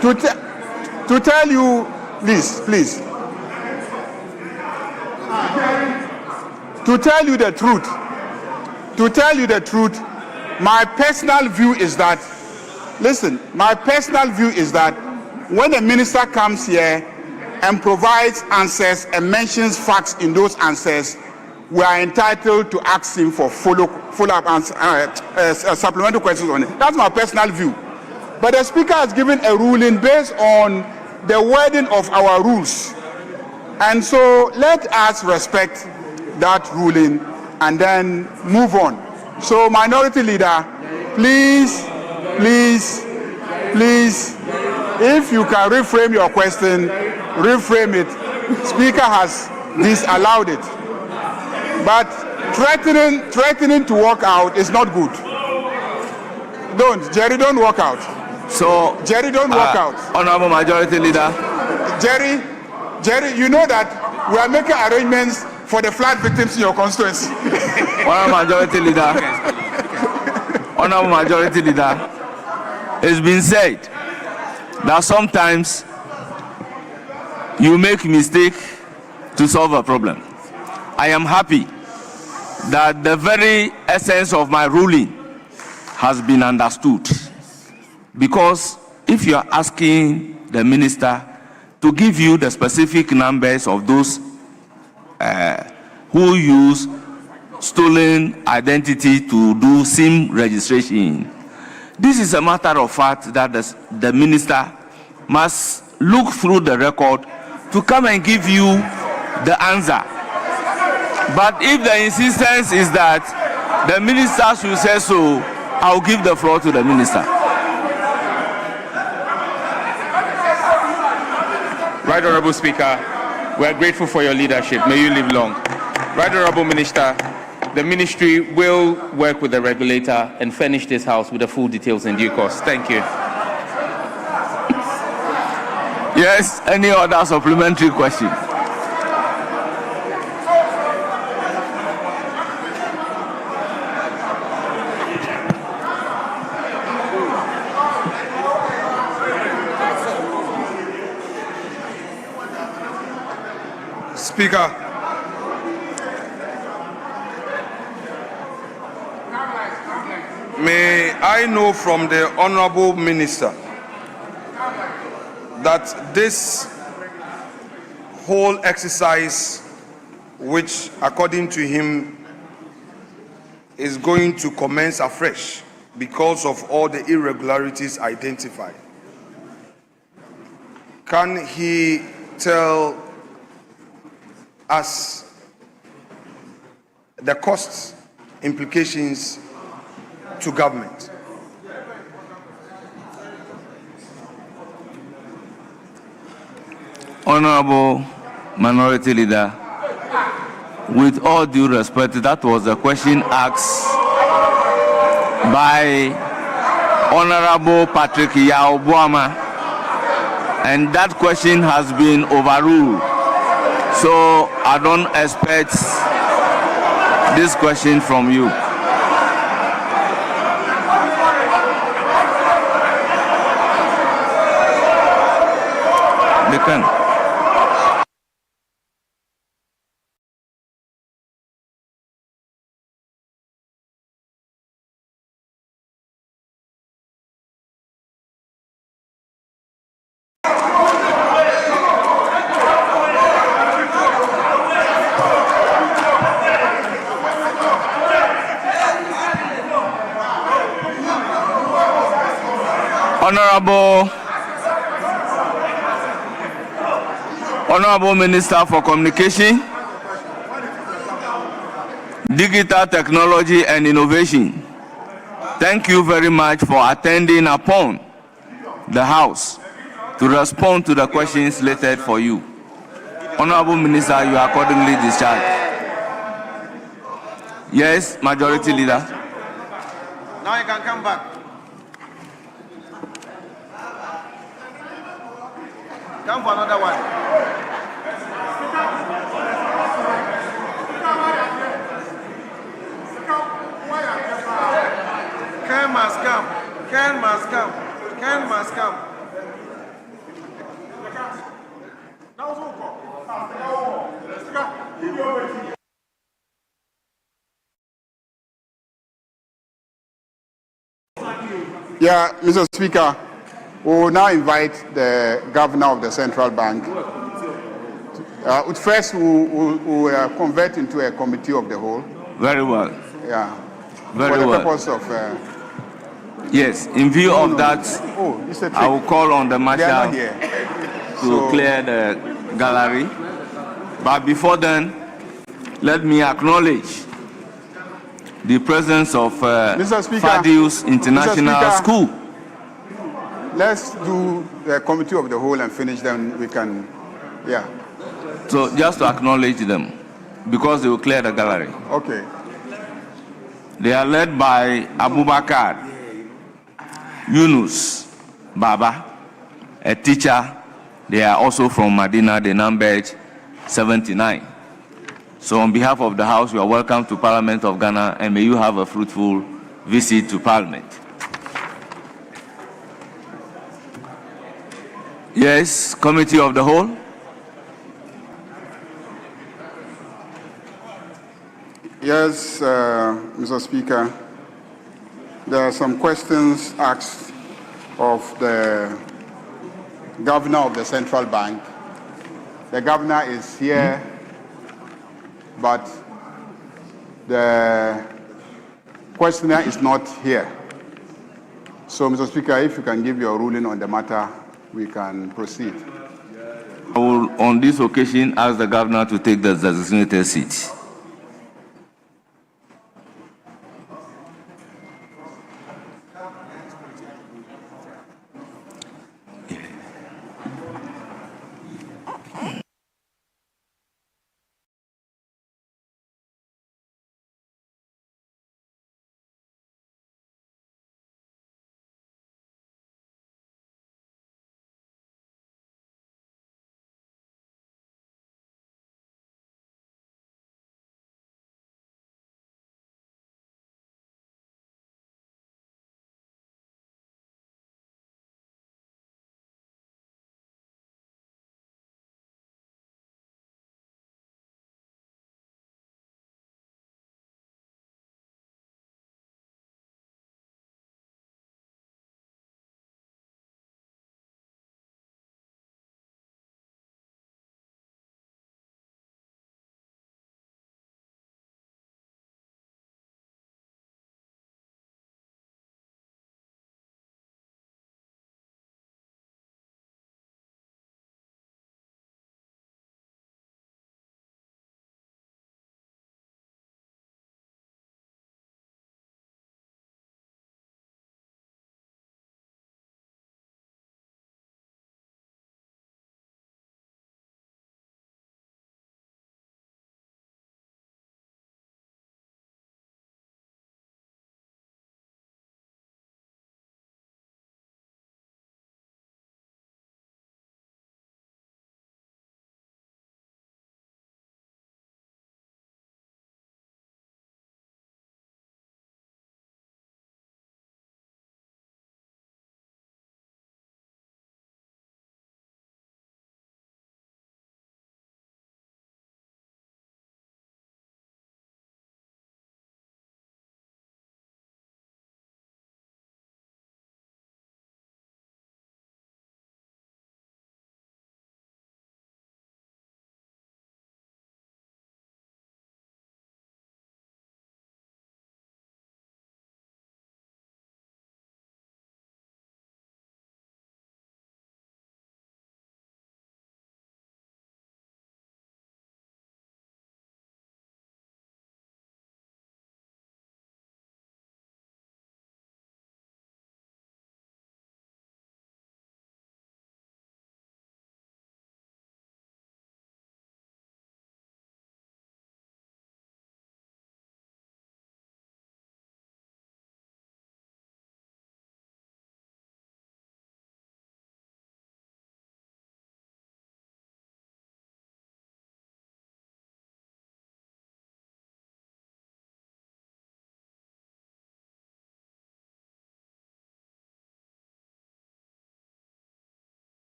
To tell you, please, to tell you the truth, my personal view is that, when the minister comes here and provides answers and mentions facts in those answers, we are entitled to ask him for follow-up supplementary questions on it. That's my personal view. But the speaker has given a ruling based on the wording of our rules. And so let us respect that ruling and then move on. So minority leader, please, if you can reframe your question, reframe it. Speaker has disallowed it. But threatening to walk out is not good. Jerry, don't walk out. So, Jerry, don't walk out. Honorable Majority Leader. Jerry, you know that we are making arrangements for the flood victims in your constituency. Honorable Majority Leader, it's been said that sometimes you make mistake to solve a problem. I am happy that the very essence of my ruling has been understood, because if you are asking the minister to give you the specific numbers of those who use stolen identity to do SIM registration, this is a matter of fact that the minister must look through the record to come and give you the answer. But if the insistence is that the minister should say so, I'll give the floor to the minister. Right Honorable Speaker, we are grateful for your leadership. May you live long. Right Honorable Minister, the Ministry will work with the regulator and furnish this House with the full details in due course. Thank you. Yes, any other supplementary question? Speaker, may I know from the Honorable Minister that this whole exercise, which according to him is going to commence afresh because of all the irregularities identified, can he tell us the cost implications to government? Honorable Minority Leader, with all due respect, that was a question asked by Honorable Patrick Yaobuama, and that question has been overruled. So I don't expect this question from you. They can. Honorable Minister for Communication, Digital Technology and Innovation, thank you very much for attending upon the House to respond to the questions slated for you. Honorable Minister, you are accordingly discharged. Yes, Majority Leader. Now you can come back. Come for another one. Ken must come. Ken must come. Ken must come. Yeah, Mr. Speaker, we will now invite the Governor of the Central Bank. First, we will convert into a committee of the whole. Very well. Yeah. Very for the well. Purpose of. Yes, in view of that, I will call on the Marshal to clear the gallery. But before then, let me acknowledge the presence of Fadius International School. Let's do the committee of the whole and finish, then we can, yeah. So just to acknowledge them, because they will clear the gallery. Okay. They are led by Abubakar Yunus Baba, a teacher. They are also from Medina, the number 79. So on behalf of the House, you are welcome to Parliament of Ghana, and may you have a fruitful visit to Parliament. Yes, Committee of the Whole. Yes, Mr. Speaker. There are some questions asked of the Governor of the Central Bank. The Governor is here, but the questioner is not here. So, Mr. Speaker, if you can give your ruling on the matter, we can proceed. I will, on this occasion, ask the Governor to take the designated seat.